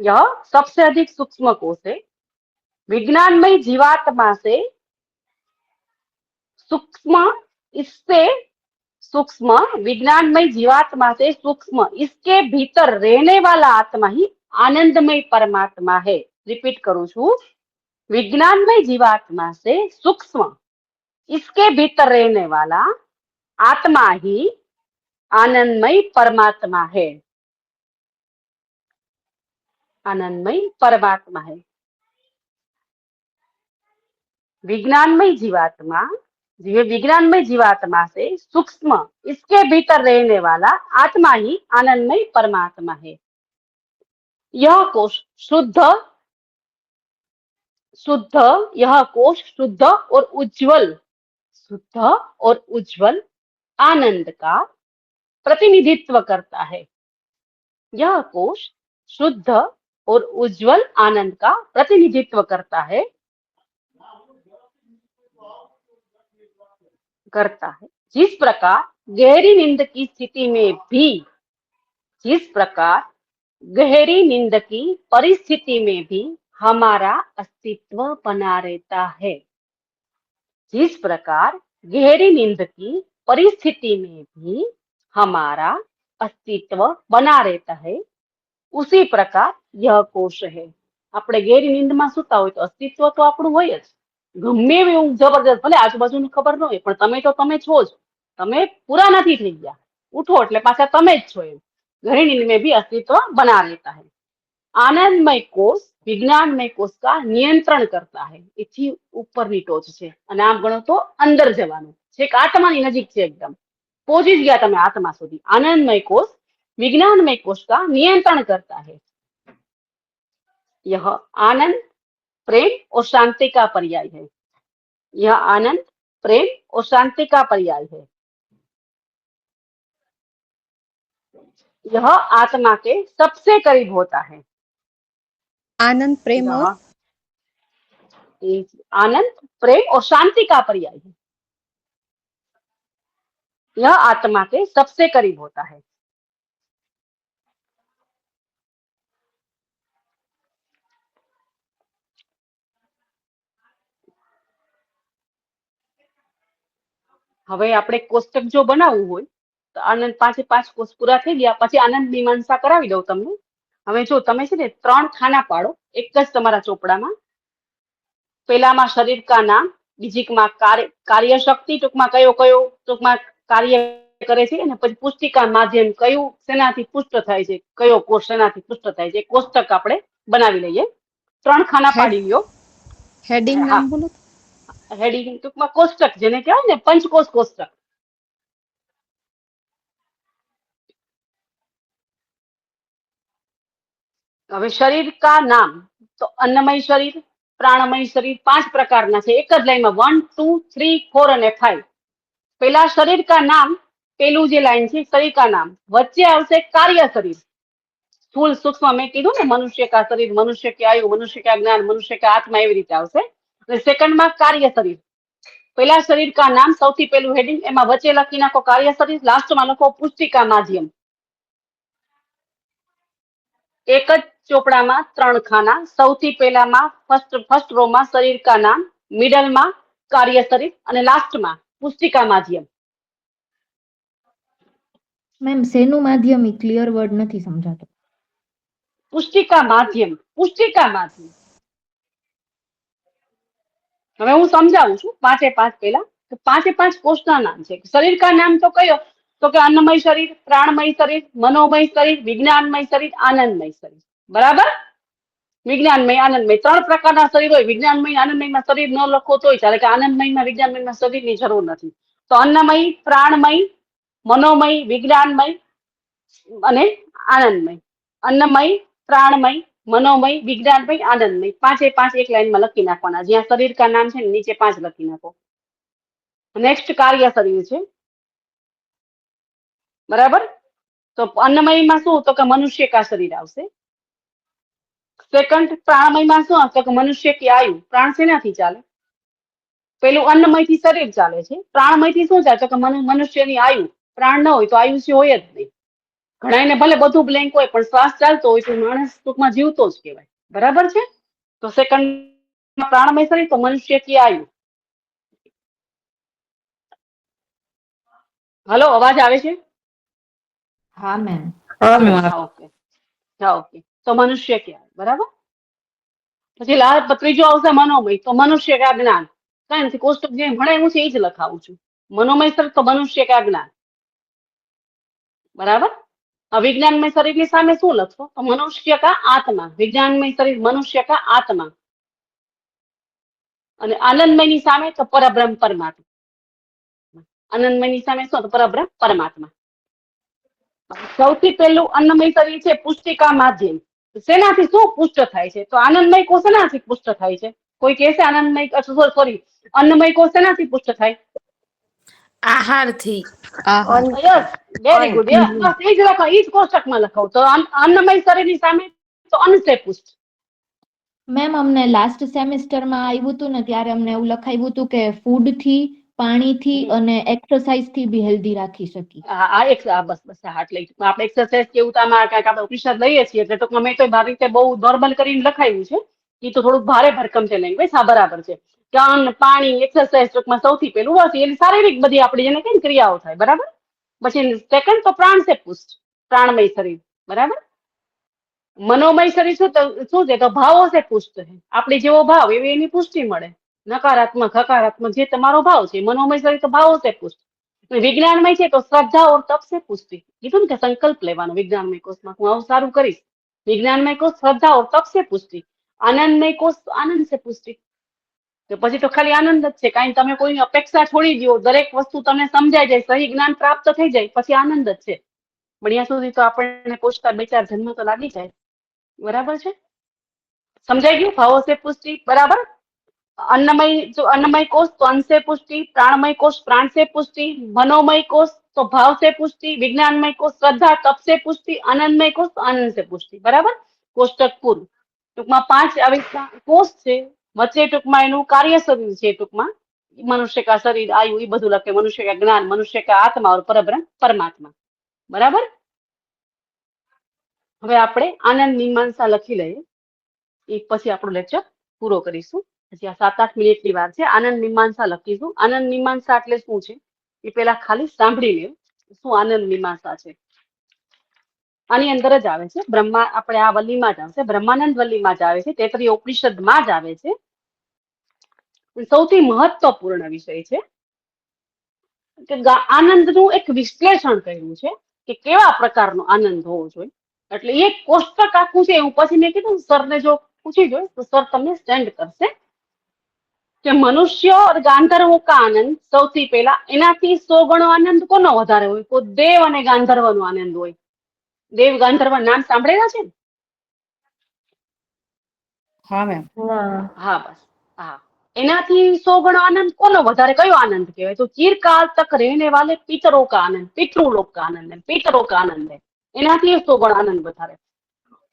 यह सबसे अधिक सूक्ष्म कोष है। विज्ञानमय जीवात्मा से सूक्ष्म, इससे सूक्ष्म, विज्ञानमय जीवात्मा से सूक्ष्म, इसके भीतर रहने वाला आत्मा ही आनंदमय परमात्मा है। रिपीट करूं छू, विज्ञानमय जीवात्मा से सूक्ष्म, इसके भीतर रहने वाला आत्मा ही आनंदमय परमात्मा है। आनंदमय परमात्मा है। विज्ञानमय जीवात्मा, विज्ञानमय जीवात्मा से सूक्ष्म, इसके भीतर रहने वाला आत्मा ही आनंदमय परमात्मा है। यह कोष शुद्ध यह कोष शुद्ध और उज्जवल, शुद्ध और उज्जवल आनंद का प्रतिनिधित्व करता है। यह कोष शुद्ध और उज्जवल आनंद का प्रतिनिधित्व करता है। जिस प्रकार गहरी नींद की स्थिति में भी, जिस प्रकार गहरी नींद की परिस्थिति में भी हमारा अस्तित्व बना रहता है। जिस प्रकार गहरी नींद की परिस्थिति में भी हमारा अस्तित्व बना रहता है। उसी प्रकार यह कोश है। આપણે ગેરી નીંદમાં સૂતા હોય તો અસ્તિત્વ તો આપણું હોય જ, ગમે એવી ઊંઘ જબરજસ્ત, ભલે આજુબાજુનું ખબર ન હોય, પણ તમે તો તમે છો જ, તમે પૂરા નથી થઈ ગયા, ઉઠો એટલે પાછા તમે જ છો એમ। गहरी नींद में भी अस्तित्व बना रहता है। आनंदमय कोष विज्ञानमय कोष का नियंत्रण करता है। इथी ઉપરની ટોચ છે અને આમ ગણો તો અંદર જવાનું છે, એક આત્માની નજીક છે, એકદમ પહોંચી જ ગયા તમે આત્મા સુધી। आनंदमय कोष विज्ञानमय कोष का नियंत्रण करता है। यह आनंद प्रेम और शांति का पर्याय है। यह आनंद प्रेम और शांति का पर्याय है। यह आत्मा के सबसे करीब होता है। आनंद प्रेम और आनंद प्रेम और शांति का पर्याय है। यह आत्मा के सबसे करीब होता है। હવે આપણે કોષ્ટક જો બનાવવું હોય તો આનંદ 5 કોષ પૂરા થઈ ગયા પછી આનંદ મીમાંસા કરાવી દઉં તમને। હવે જો તમે છે ને 3 ખાના પાડો એક જ તમારા ચોપડામાં। પહેલામાં શરીર કા નામ, બીજીમાં કાર્ય શક્તિ, ટૂંકમાં કયો કયો ટૂંકમાં કાર્ય કરે છે, અને પછી પુષ્ટિકા માધ્યમ કયું શેનાથી પુષ્ટ થાય છે, કયો કોષ શેનાથી પુષ્ટ થાય છે, કોષ્ટક આપણે બનાવી લઈએ। 3 ખાના પાડી લ્યો। हेडिंग हाँ। नाम बोलो। हेडिंग टूंकમાં કોષ્ટક જેને કહેવાય ને પંચકોષ કોષ્ટક। હવે શરીર કા નામ તો અન્નમય શરીર, પ્રાણમય શરીર 5 પ્રકારના છે એક જ લાઈનમાં 1 2 3 4 અને 5। પહેલા શરીર કા નામ, પેલું જે લાઈન છે શરીર કા નામ, વચ્ચે આવશે કાર્ય શરીર, સ્થૂલ સૂક્ષ્મ મેં કીધું ને મનુષ્ય કા શરીર, મનુષ્ય કે આયુ, મનુષ્ય का ज्ञान, मनुष्य का आत्मा એવી રીતે આવશે। અને સેકન્ડમાં કાર્ય શરીર, પહેલા શરીર કા નામ સૌથી પહેલું હેડિંગ, એમાં વચ્ચે લખી નાખો કાર્ય શરીર, લાસ્ટમાં લખો પુષ્ટિકા માધ્યમ। એક જ ચોપડામાં 3 ખાના, સૌથી પહેલામાં ફર્સ્ટ રોમાં શરીર કા નામ, મિડલમાં કાર્ય શરીર અને લાસ્ટમાં પુષ્ટિકા માધ્યમ। મેમ શેનું માધ્યમ ઈ ક્લિયર વર્ડ નથી સમજાતો। પુષ્ટિકા માધ્યમ, પુષ્ટિકા માધ્યમ। હવે હું સમજાવું છું 5 પહેલા તો 5 કોષના નામ છે। શરીર કા નામ તો કયો તો કે અન્નમય શરીર, પ્રાણમય શરીર, મનોમય શરીર, વિજ્ઞાનમય શરીર, આનંદમય શરીર। બરાબર, વિજ્ઞાનમય આનંદમય 3 પ્રકારના શરીર હોય। વિજ્ઞાનમય આનંદમયમાં શરીર ન લખો તોય ચાલે, કે આનંદમયમાં વિજ્ઞાનમયમાં શરીરની જરૂર નથી। તો અન્નમય, પ્રાણમય, મનોમય, વિજ્ઞાનમય અને આનંદમય। અન્નમય, પ્રાણમય, मनोमय, विज्ञानमय, आनंदमय 5 एक लाइन में लखी नाखवाना। ज्यां शरीर का नाम है नीचे 5 लखी नाखो। नेक्स्ट कार्य शरीर है बराबर। तो अन्नमय में शू तो मनुष्य का शरीर आवशे। सेकंड प्राणमय में शू तो मनुष्य की आयु, प्राण सेनाथी चाले, पेलू अन्नमय थी शरीर चाले छे, प्राणमय थी शू चाले तो मनुष्य की आयु, प्राण न होय तो आयुष्य होय ज नहीं। घणाने भले बधु ब्लेंक होय पण श्वास चालतो होय तो माणस टूंकमां जीवतो ज कहेवाय। बराबर छे। तो सेकंड प्राणमय शरीर तो मनुष्य की आयु। हेलो अवाज आवे छे? हाँ मैम। हाँ ओके, हाँ ओके। तो मनुष्य की आयु बराबर। પછી ત્રીજો આવશે મનોમય, તો મનુષ્ય का ज्ञान। કઈ નથી, કોષ્ટક જે ભણાવ્યું છે એ જ લખાવું છું। મનોમય શરીર તો મનુષ્ય का ज्ञान बराबर। विज्ञानमय शरीर की सामे शू लखशो तो मनुष्य का आत्मा। विज्ञानमय शरीर मनुष्य का आत्मा અને આનંદમયની સામે તો પરબ્રહ્મ પરમાત્મા। આનંદમયની સામે શું તો પરબ્રહ્મ પરમાત્મા। સૌથી પહેલું અન્નમય શરીર છે પુષ્ટિકા માધ્યમ। શેનાથી શું પુષ્ટ થાય છે તો આનંદમય કોષ શેનાથી પુષ્ટ થાય છે? કોઈ કહેશે આનંદમય સોરી અન્નમય કોષ શેનાથી પુષ્ટ થાય? આહારથી। आहार। Yes very good. यस बस એ જ લખો, એ જ કોષ્ટકમાં લખાવ તો અન્નમય શરીરની સામે તો અન્ન से પુષ્ટ। મેમ અમને લાસ્ટ સેમેસ્ટરમાં આવ્યું હતું ને ત્યારે અમને એવું લખાવ્યું હતું કે ફૂડ થી, પાણી થી અને એક્સરસાઇઝ થી બી હેલ્ધી રાખી શકી। બસ બસ હા એટલે આપણે એક્સરસાઇઝ કેવું તો આમાં કાંઈક આપણે ઉપનિષદ લઈએ છીએ એટલે ટૂંકમાં મેં તો મારી રીતે બહુ નોર્મલ કરીને લખાયું છે। એ તો થોડુંક ભારે ભરકમ છે લેંગ્વેજ। હા બરાબર છે કે અન્ન, પાણી, એક્સરસાઇઝ ટૂંકમાં સૌથી પહેલું બસ એની શારીરિક બધી આપણી જેને કઈ ક્રિયાઓ થાય બરાબર। પછી સેકન્ડ તો प्राण से पुष्ट, प्राणमय शरीर बराबर। મનોમય શરીર શું છે તો ભાવો છે પુષ્ટ છે. આપણે જેવો ભાવ એવી એની પુષ્ટિ મળે. નકારાત્મક હકારાત્મક જે તમારો ભાવ છે. મનોમય શરીર તો ભાવો છે પુષ્ટ. વિજ્ઞાનમય છે તો શ્રદ્ધા ઓર તપ છે પુષ્ટિ. કીધું ને કે સંકલ્પ લેવાનો વિજ્ઞાનમય કોષમાં હું આવું સારું કરીશ. વિજ્ઞાનમય કોષ શ્રદ્ધા ઓર તપ છે પુષ્ટિ. આનંદમય કોષ આનંદ છે પુષ્ટિ. તો પછી તો ખાલી આનંદ જ છે. કાંઈ તમે કોઈની અપેક્ષા છોડી દો, દરેક વસ્તુ તમને સમજાઈ જાય, સહી જ્ઞાન પ્રાપ્ત થઈ જાય, પછી આનંદ જ છે. પણ સુધી તો આપણને પૂછતા 2-4 જન્મ તો લાગી જાય. બરાબર છે? સમજાઈ ગયું? ભાવો છે પુષ્ટિ. બરાબર. अन्नमय कोष तो अन्न से पुष्टि, प्राणमय कोष प्राण से पुष्टि, मनोमय कोष तो भाव से पुष्टि, विज्ञानमय कोष श्रद्धा तप से पुष्टि, आनंदमय कोष तो आनंद से पुष्टि. बराबर. कोष्टक पूर्ण. टूंकમાં 5 આવી કોષ છે. વચ્ચે ટૂંકમાં એનું કાર્ય શરીર છે. ટૂંકમાં મનુષ્ય કા શરીર આયુ એ બધું લખે. મનુષ્ય કા જ્ઞાન, મનુષ્ય કા આત્મા और પરબ્રહ્મ પરમાત્મા. બરાબર. હવે આપણે આનંદ મીમાંસા લખી લઈએ. એ પછી આપણો લેક્ચર પૂરો કરીશું. પછી આ 7-8 મિનિટની વાર છે. આનંદ મીમાંસા લખીશું. આનંદ મીમાંસા એટલે શું છે એ પેલા ખાલી સાંભળી લ્યો. શું આનંદ મીમાંસા છે? આની અંદર જ આવે છે. બ્રહ્મા આપણે આ વલ્લીમાં જ આવશે. બ્રહ્માનંદ વલ્લીમાં જ આવે છે. તૈત્રીય ઉપનિષદમાં જ આવે છે. સૌથી મહત્વપૂર્ણ વિષય છે કે આનંદનું એક વિશ્લેષણ કર્યું છે કે કેવા પ્રકારનો આનંદ હોવો જોઈએ. એટલે એક કોષ્ટક આખું છે. હું પછી મેં કીધું સરને જો પૂછી જોઈએ તો સર તમને સ્ટેન્ડ કરશે કે મનુષ્ય और ગાંધર્વો કા આનંદ સૌથી પહેલા એનાથી 100 ગણો આનંદ કોનો વધારે હોય? તો દેવ અને ગાંધર્વનો આનંદ હોય. દેવ ગાંધર્વ નામ સાંભળેલા છે ને? હા મેમ. ના. હા બસ. હા. એનાથી 100 ગણો આનંદ કોનો વધારે? કયો આનંદ કહેવાય? તો ચિરકાल तक रहने वाले पितरों का आनंद, पितृलोक का आनंद है, पितरों का आनंद है. એનાથી 100 ગણો આનંદ વધારે.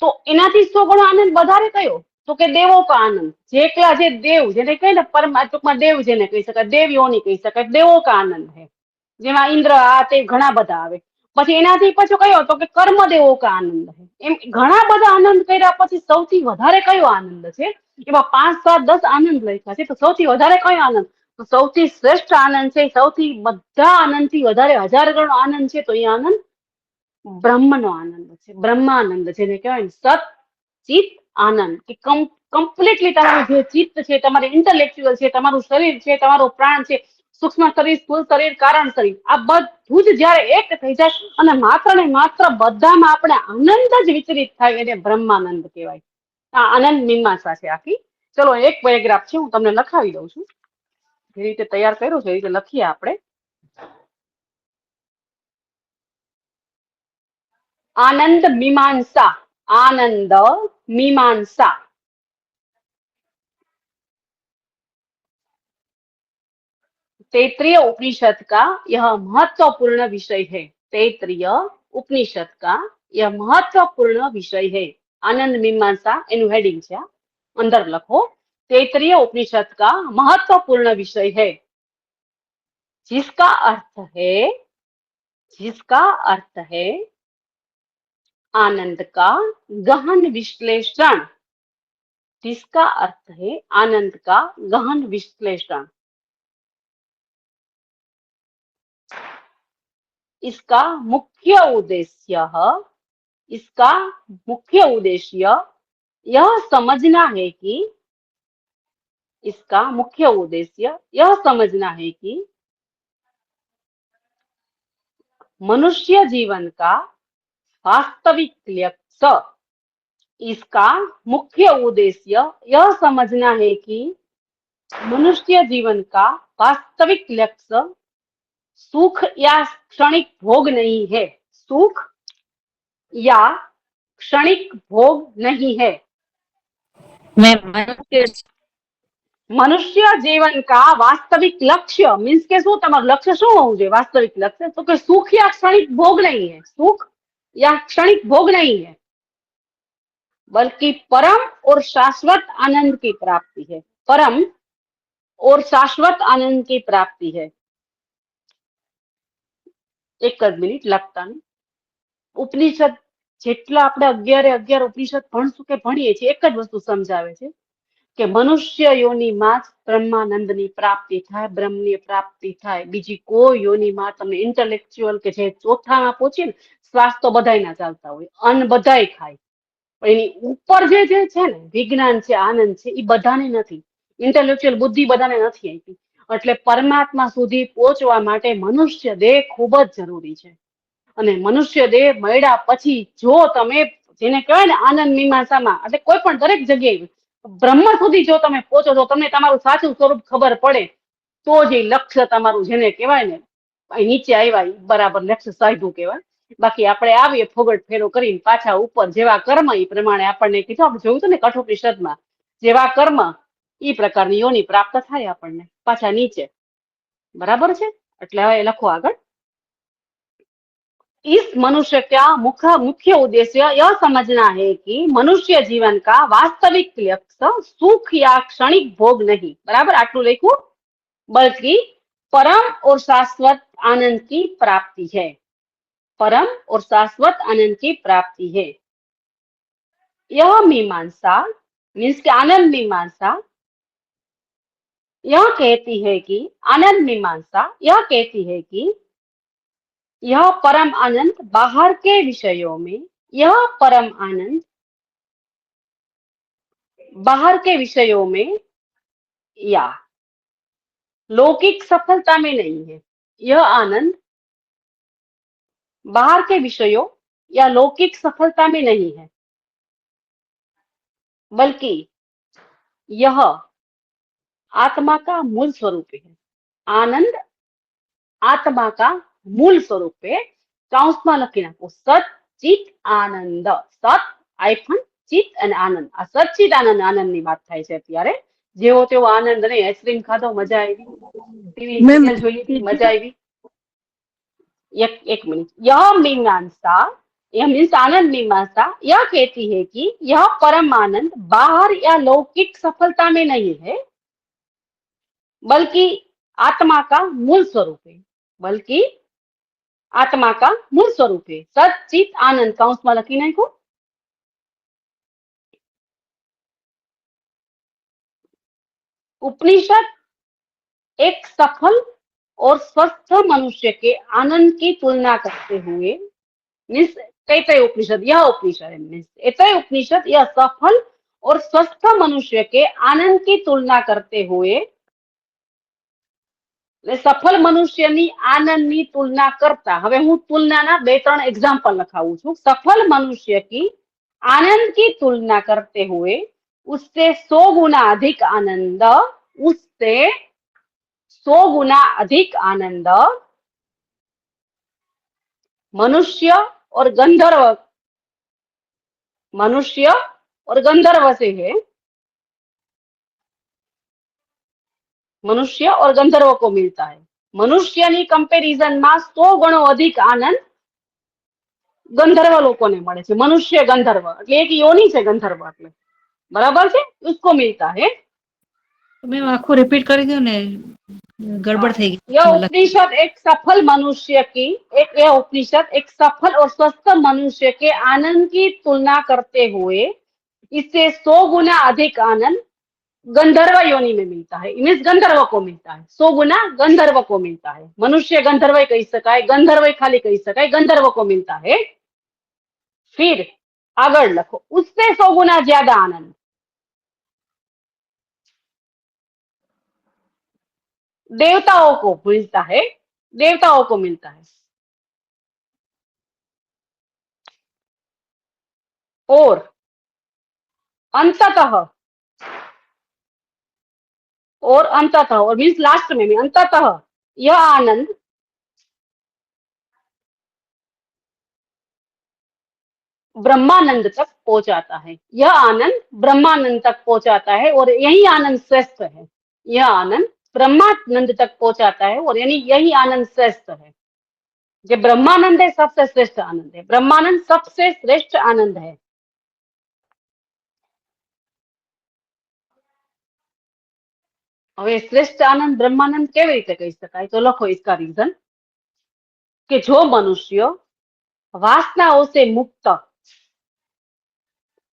તો એનાથી 100 ગણો આનંદ વધારે કયો? તો કે દેવો કા આનંદ. જેટલા જે દેવ જેને કહે ને ટૂંકમાં દેવ જેને કહી શકાય, દેવયોની કહી શકાય, દેવો કા આનંદ છે. જેમાં ઇન્દ્ર આ તે ઘણા બધા આવે. પછી એનાથી પછી કયો? તો કે કર્મ દેવો કા આનંદ છે. એમ ઘણા બધા આનંદ કર્યા પછી સૌથી વધારે કયો આનંદ છે? એમાં 5, 7, 10 આનંદ લખ્યા છે. તો સૌથી વધારે કયો આનંદ? તો સૌથી શ્રેષ્ઠ આનંદ છે. સૌથી બધા આનંદથી વધારે 1000 ગણો આનંદ છે. તો એ આનંદ બ્રહ્મનો આનંદ છે. બ્રહ્માનંદ જેને કહેવાય ને સત ચિત્ત આનંદ. કે કમ્પ્લીટલી તમારું જે ચિત્ત છે, તમારી ઇન્ટેલેક્ચ્યુઅલ છે, તમારું શરીર છે, તમારો પ્રાણ છે, સૂક્ષ્મ શરીર, સ્થૂળ શરીર, કારણ શરીર, આ બધું જ જયારે એક થઈ જાય અને માત્ર ને માત્ર બધામાં આપણે આનંદ જ વિચરિત થાય એને બ્રહ્માનંદ કહેવાય. આ આનંદ મીમાંસા છે આખી. ચલો એક પેરેગ્રાફ છે હું તમને લખાવી દઉં છું. જે રીતે તૈયાર કર્યું છે એ રીતે લખીએ આપણે. आनंद मीमांसा. आनंद मीमांसा. तैत्रीय उपनिषद का यह महत्वपूर्ण विषय है. तैत्रीय उपनिषद का यह महत्वपूर्ण विषय है. आनंद मीमांसा एनु हेडिंग છે. अंदर लखो तैत्रीय उपनिषद का महत्वपूर्ण विषय है. जिसका अर्थ है आनंद का गहन विश्लेषण. जिसका अर्थ है आनंद का गहन विश्लेषण. इसका मुख्य उद्देश्य यह समझना है कि मनुष्य जीवन का वास्तविक लक्ष्य. इसका मुख्य उद्देश्य यह समझना है कि मनुष्य जीवन का वास्तविक लक्ष्य सुख या क्षणिक भोग नहीं है. सुख या क्षणिक भोग नहीं है. मनुष्य जीवन का वास्तविक लक्ष्य मीन्स के શું તમારું લક્ષ્ય શું હોવું જોઈએ? વાસ્તવિક લક્ષ્ય તો કે સુખ या क्षणिक भोग नहीं है. सुख या क्षणिक भोग नहीं है, बल्कि परम और शाश्वत आनंद की प्राप्ति है. परम और शाश्वत आनंद की प्राप्ति है. एक मिनिट लगता नहीं. ઉપનિષદ જેટલા આપણે 11 ઉપનિષદ ભણશું કે ભણીએ છીએ એક જ વસ્તુ સમજાવે છે કે મનુષ્ય યોનિમાં જ બ્રહ્માનંદની પ્રાપ્તિ થાય, બ્રહ્મની પ્રાપ્તિ થાય. બીજી કોઈ યોનિમાં તમને ઇન્ટેલેક્ચ્યુઅલ કે જે ચોથામાં પહોંચે ને શ્વાસ તો બધાયના ચાલતા હોય, અન્ન બધાય ખાય, પણ એની ઉપર જે છે ને વિજ્ઞાન છે, આનંદ છે, એ બધાને નથી. ઇન્ટેલેક્ચ્યુઅલ બુદ્ધિ બધાને નથી આપી. એટલે પરમાત્મા સુધી પહોંચવા માટે મનુષ્ય દેહ ખૂબ જ જરૂરી છે. અને મનુષ્ય દેહ મળ્યા પછી જો તમે જેને કહેવાય ને આનંદ મીમાંસામાં, એટલે કોઈ પણ દરેક જગ્યાએ બ્રહ્મ સુધી જો તમે પહોંચો તો તમને તમારું સાચું સ્વરૂપ ખબર પડે તો જ એ લક્ષ્ય તમારું જેને કહેવાય ને અહીં નીચે આવ્યા ઈ બરાબર લક્ષ્ય સાધ્યું કહેવાય. બાકી આપણે આવીએ ફોગટ ફેરો કરીને પાછા ઉપર, જેવા કર્મ એ પ્રમાણે આપણને કીધું, આપણે જોયું હતું ને કઠોપનિષદમાં, જેવા કર્મ ઈ પ્રકારની યોનિ પ્રાપ્ત થાય આપણને પાછા નીચે. बराबर है। એટલે હવે લખો આગળ। इस मनुष्य का मुख्य उद्देश्य यह समझना है कि मनुष्य जीवन का वास्तविक लक्ष्य सुख या क्षणिक भोग नहीं, बराबर आटलू लिखू, बल्कि परम और शाश्वत आनंद की प्राप्ति है। परम और शाश्वत आनंद की प्राप्ति है। यह मीमांसा मीन्स के आनंद मीमांसा यह कहती है कि आनंद मीमांसा यह कहती है कि यह परम आनंद बाहर के विषयों में, यह परम आनंद बाहर के विषयों में या लौकिक सफलता में नहीं है। यह आनंद बाहर के विषयों या लौकिक सफलता में नहीं है, बल्कि यह आत्मा का मूल स्वरूप है। आनंद आत्मा का मूल स्वरूप है। काउंसમાં લખી નાખો સત ચિત આનંદ। સત આઈફન ચિત અને આનંદ, આ સચ્ચિત આનંદ, આનંદની વાત થાય છે અત્યારે। જેવો તેવો આનંદ નહીં। આઈસ્ક્રીમ ખાધો મજા આવી, ટીવી મેમ સિરિયલ જોઈ લીધી મજા આવી। एक मिनट। यह मीमांसा, यह मीन्स आनंद मीमांसा यह कहती है कि यह परम आनंद बाहर या लौकिक सफलता में नहीं है, बल्कि आत्मा का मूल स्वरूप है। बल्कि आत्मा का मूल स्वरूप है। सच्चित आनंद काउंसમાં લખી નાખો। उपनिषद एक सफल और स्वस्थ मनुष्य के आनंद की तुलना करते हुए, मीन्स तैतृय उपनिषद, यह उपनिषद मीन्स तैतृय उपनिषद यह सफल और स्वस्थ मनुष्य के आनंद की तुलना करते हुए, सफल मनुष्यनी आनंदनी तुलना करता, હવે હું तुलनाના 2-3 एग्जाम्पल લખાવું છું। सफल मनुष्य की आनंद की तुलना करते हुए उससे 100 गुना अधिक आनंद, उससे 100 गुना अधिक आनंद मनुष्य और गंधर्व, मनुष्य और गंधर्व से है। मनुष्य और गंधर्व को मिलता है। मनुष्यनी कंपेरिजन में 100 गणो अधिक आनंद गंधर्व लोकोने મળે છે। मनुष्य गंधर्व એટલે એક યોની છે ગંધર્વ, એટલે બરાબર છે, उसको मिलता है। મેમ આખું રિપીટ કરી દો ને, ગડબડ થઈ ગઈ। यह उपनिषद एक सफल मनुष्य की यह उपनिषद एक सफल और स्वस्थ मनुष्य के आनंद की तुलना करते हुए इससे 100 गुना अधिक आनंद गंधर्व योनि में मिलता है। मीन्स गंधर्व को मिलता है। 100 गुना गंधर्व को मिलता है। मनुष्य गंधर्व कही सकाय, गंधर्व खाली कही सकाय, गंधर्व को मिलता है। फिर आगर लखो, उससे 100 गुना ज्यादा आनंद देवताओं को मिलता है। देवताओं को मिलता है। और अंततः, और मीन्स लास्ट में भी अंततः यह आनंद ब्रह्मानंद तक पहुंचाता है। यह आनंद ब्रह्मानंद तक पहुंचाता है और यही आनंद श्रेष्ठ है। यह आनंद ब्रह्मानंद तक पहुंचाता है और यानी यही आनंद श्रेष्ठ है। जो ब्रह्मानंद है सबसे श्रेष्ठ आनंद है। ब्रह्मानंद सबसे श्रेष्ठ आनंद है। હવે શ્રેષ્ઠ આનંદ બ્રહ્માનંદ કેવી રીતે કહી શકાય? તો લખો इसका रीजन કે જો મનુષ્ય વાસનાઓ से मुक्त,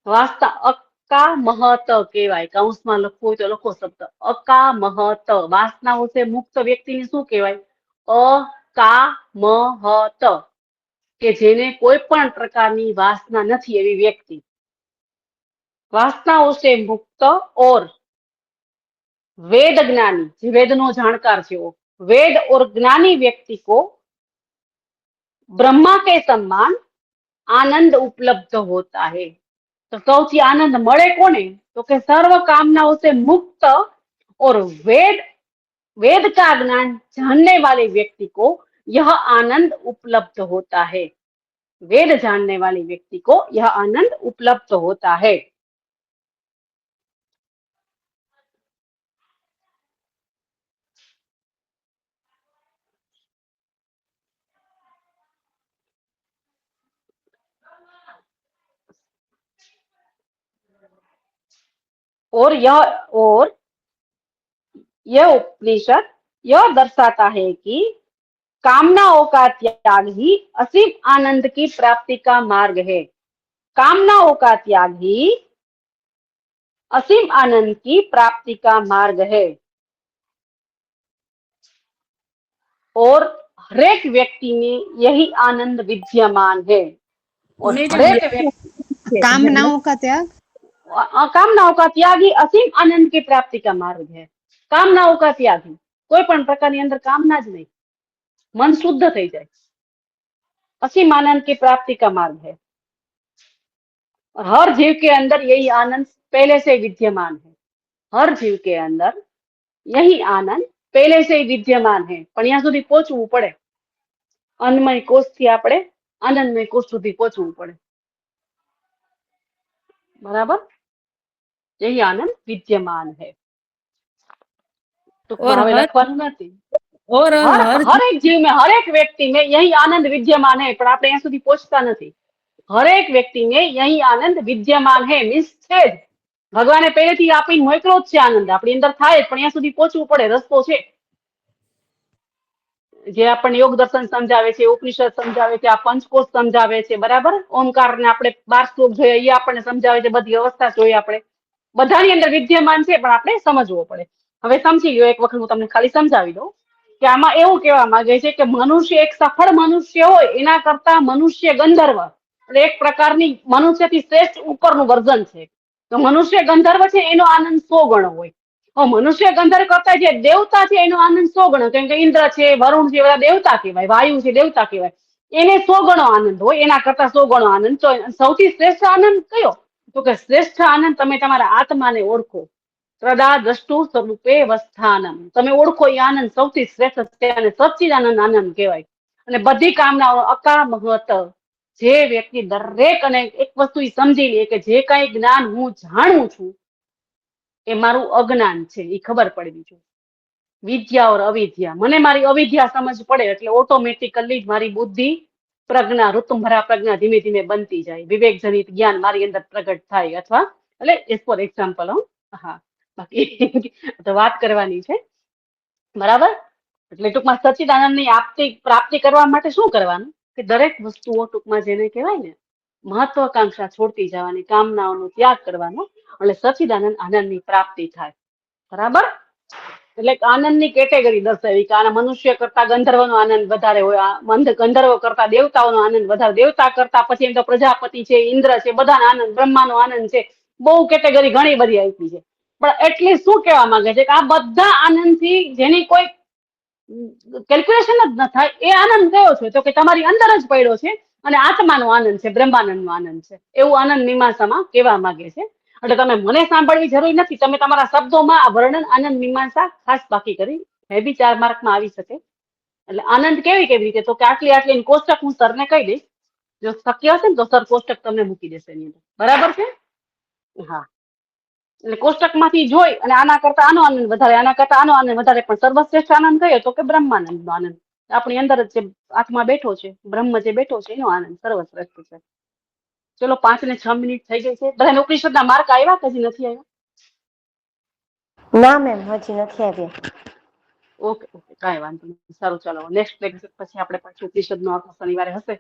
વાસના અકામહત કહેવાય, કૌંસમાં લખવું હોય તો લખો શબ્દ અકામહત। વાસનાઓ से मुक्त વ્યક્તિને શું કહેવાય? અકામહત, કે જેને કોઈ પણ પ્રકારની વાસના નથી એવી વ્યક્તિ। वासनाओं से मुक्त और वेद ज्ञानी, जो वेद नो जानकार छे वो वेद और ज्ञानी व्यक्ति को ब्रह्मा के समान आनंद उपलब्ध होता है। तो सौथी आनंद मळे कोने? तो के सर्व कामनाओं से मुक्त और वेद का ज्ञान जानने वाले व्यक्ति को यह आनंद उपलब्ध होता है। वेद जानने वाले व्यक्ति को यह आनंद उपलब्ध होता है। और यह उपनिषद यह दर्शाता है कि कामनाओं का त्याग ही असीम आनंद की प्राप्ति का मार्ग है। कामनाओं का त्याग ही असीम आनंद की प्राप्ति का मार्ग है। और हरेक व्यक्ति में यही आनंद विद्यमान है। और हरेक व्यक्ति कामनाओं का त्याग कामनाओं का त्याग ही असीम आनंद की प्राप्ति का मार्ग है। कामनाओं का त्याग ही कोई पण प्रकारनी अंदर कामना ज नहीं, मन शुद्ध થઈ જાય, असीम आनंद की प्राप्ति का मार्ग है। और हर जीव के अंदर यही आनंद पहले से विद्यमान है। हर जीव के अंदर यही आनंद पहले से विद्यमान है, पण ત્યાં સુધી પહોંચવું પડે। अन्नमय कोष થી આપણે आनंदमय कोष સુધી પહોંચવું પડે, बराबर? यही आनंद विद्यमान है। और હવે हर લખવાનું નથી। और हर एक जीव में, हर एक व्यक्ति में यही आनंद विद्यमान है, पण આપણે ત્યાં સુધી પહોંચતા નથી। हरेक व्यक्ति में यही आनंद विद्यमान है, मीन्स છે જ। ભગવાને પહેલેથી આપીને મોકલો જ છે આનંદ, આપણી અંદર થાય જ, પણ ત્યાં સુધી પહોંચવું પડે, રસ્તો છે। જે આપણને યોગ દર્શન સમજાવે છે, ઉપનિષદ સમજાવે છે, આ પંચકોશ સમજાવે છે, બરાબર? ઓમકારને આપણે 12 શ્લોક જોઈએ, એ આપણને સમજાવે છે, બધી અવસ્થા જોઈએ આપણે, બધાની અંદર વિદ્યમાન છે, પણ આપણે સમજવો પડે। હવે સમજી લ્યો, એક વખત હું તમને ખાલી સમજાવી દઉં કે આમાં એવું કહેવા માંગે છે કે મનુષ્ય એક સફળ મનુષ્ય હોય એના કરતા મનુષ્ય ગંધર્વ એટલે એક પ્રકારની મનુષ્યથી શ્રેષ્ઠ ઉપરનું વર્ઝન છે। તો મનુષ્ય ગંધર્વ છે એનો આનંદ 100 ગણો હોય। મનુષ્ય ગંધર્વ કરતા જે દેવતા છે એનો આનંદ 100 ગણો, કેમ કે ઇન્દ્ર છે, વરુણ છે, બધા દેવતા કહેવાય, વાયુ છે દેવતા કહેવાય, એને 100 ગણો આનંદ હોય, એના કરતા 100 ગણો આનંદ। તો સૌથી શ્રેષ્ઠ આનંદ કયો? તો કે શ્રેષ્ઠ આનંદ તમે તમારા આત્માને ઓળખો। પ્રદા દ્રષ્ટુ સ્વરૂપે વસ્થાનમ, તમે ઓળખો એ આનંદ સૌથી શ્રેષ્ઠ છે અને સચ્ચિદાનંદ આનંદ કહેવાય। અને બધી કામનાઓ અકામહત, જે વ્યક્તિ દરેક અને એક વસ્તુ સમજી લે કે જે કઈ જ્ઞાન હું જાણું છું એ મારું અજ્ઞાન છે, એ ખબર પડવી જોઈએ। વિદ્યા और અવિદ્યા, મને મારી અવિદ્યા સમજ પડે એટલે ઓટોમેટિકલી જ મારી બુદ્ધિ પ્રજ્ઞા, ઋતુંભરા પ્રજ્ઞા ધીમે ધીમે બનતી જાય, વિવેક જનિત જ્ઞાન મારી અંદર પ્રગટ થાય। અથવા એટલે ફોર એક્ઝામ્પલ હા, બાકી તો વાત કરવાની છે, બરાબર? એટલે ટૂંકમાં સચ્ચિદાનંદની પ્રાપ્તિ કરવા માટે શું કરવાનું કે દરેક વસ્તુઓ ટૂંકમાં જેને કહેવાય ને મહત્વાકાંક્ષા છોડતી જવાની, કામનાઓનો ત્યાગ કરવાનો, એટલે સચ્ચિદાનંદ આનંદની પ્રાપ્તિ થાય, બરાબર? એટલે આનંદની કેટેગરી દર્શાવી કે આના મનુષ્ય કરતા ગંધર્વનો આનંદ વધારે હોય, ગંધર્વ કરતા દેવતાઓનો આનંદ વધારે, દેવતા કરતા પછી એમ તો પ્રજાપતિ છે, ઇન્દ્ર છે, બધાનો આનંદ, બ્રહ્માનો આનંદ છે, બહુ કેટેગરી ઘણી બધી આપી છે। પણ એટલે શું કહેવા માંગે છે કે આ બધા આનંદથી જેની કોઈ કેલ્ક્યુલેશન જ ન થાય એ આનંદ કયો છે? તો કે તમારી અંદર જ પડ્યો છે અને આત્માનો આનંદ છે, બ્રહ્માનંદનો આનંદ છે, એવું આનંદ મીમાંસામાં કહેવા માંગે છે। એટલે તમે મને સાંભળવી જરૂરી નથી, તમે તમારા શબ્દોમાં આ વર્ણન આનંદ મીમાંસા ખાસ બાકી કરી, એ બી 4 માર્કમાં આવી શકે। એટલે આનંદ કેવી રીતે? તો કે આટલી કોષ્ટક હું સરને કહી દઈશ, જો શક્ય હશે ને તો સર કોષ્ટક તમને મૂકી દેશે એની અંદર, બરાબર છે? હા, એટલે કોષ્ટકમાંથી જોઈ અને આના કરતા આનો આનંદ વધારે, આના કરતા આનો આનંદ વધારે, પણ સર્વશ્રેષ્ઠ આનંદ કયો? તો કે બ્રહ્માનંદનો આનંદ, આપણી અંદર જ જે આત્મા બેઠો છે, બ્રહ્મ જે બેઠો છે એનો આનંદ સર્વશ્રેષ્ઠ છે। ચલો 5 ને 6 મિનિટ થઈ ગઈ છે, બધાને ઉપનિષદના માર્ક આવ્યા કે હજી નથી આવ્યા? ના મેમ, હજી નથી આવ્યા। ઓકે, કાંઈ વાંધો નહીં, સારું, ચાલો નેક્સ્ટ લેક્ચર પછી આપણે પાછું ઉપનિષદનો શનિવારે હશે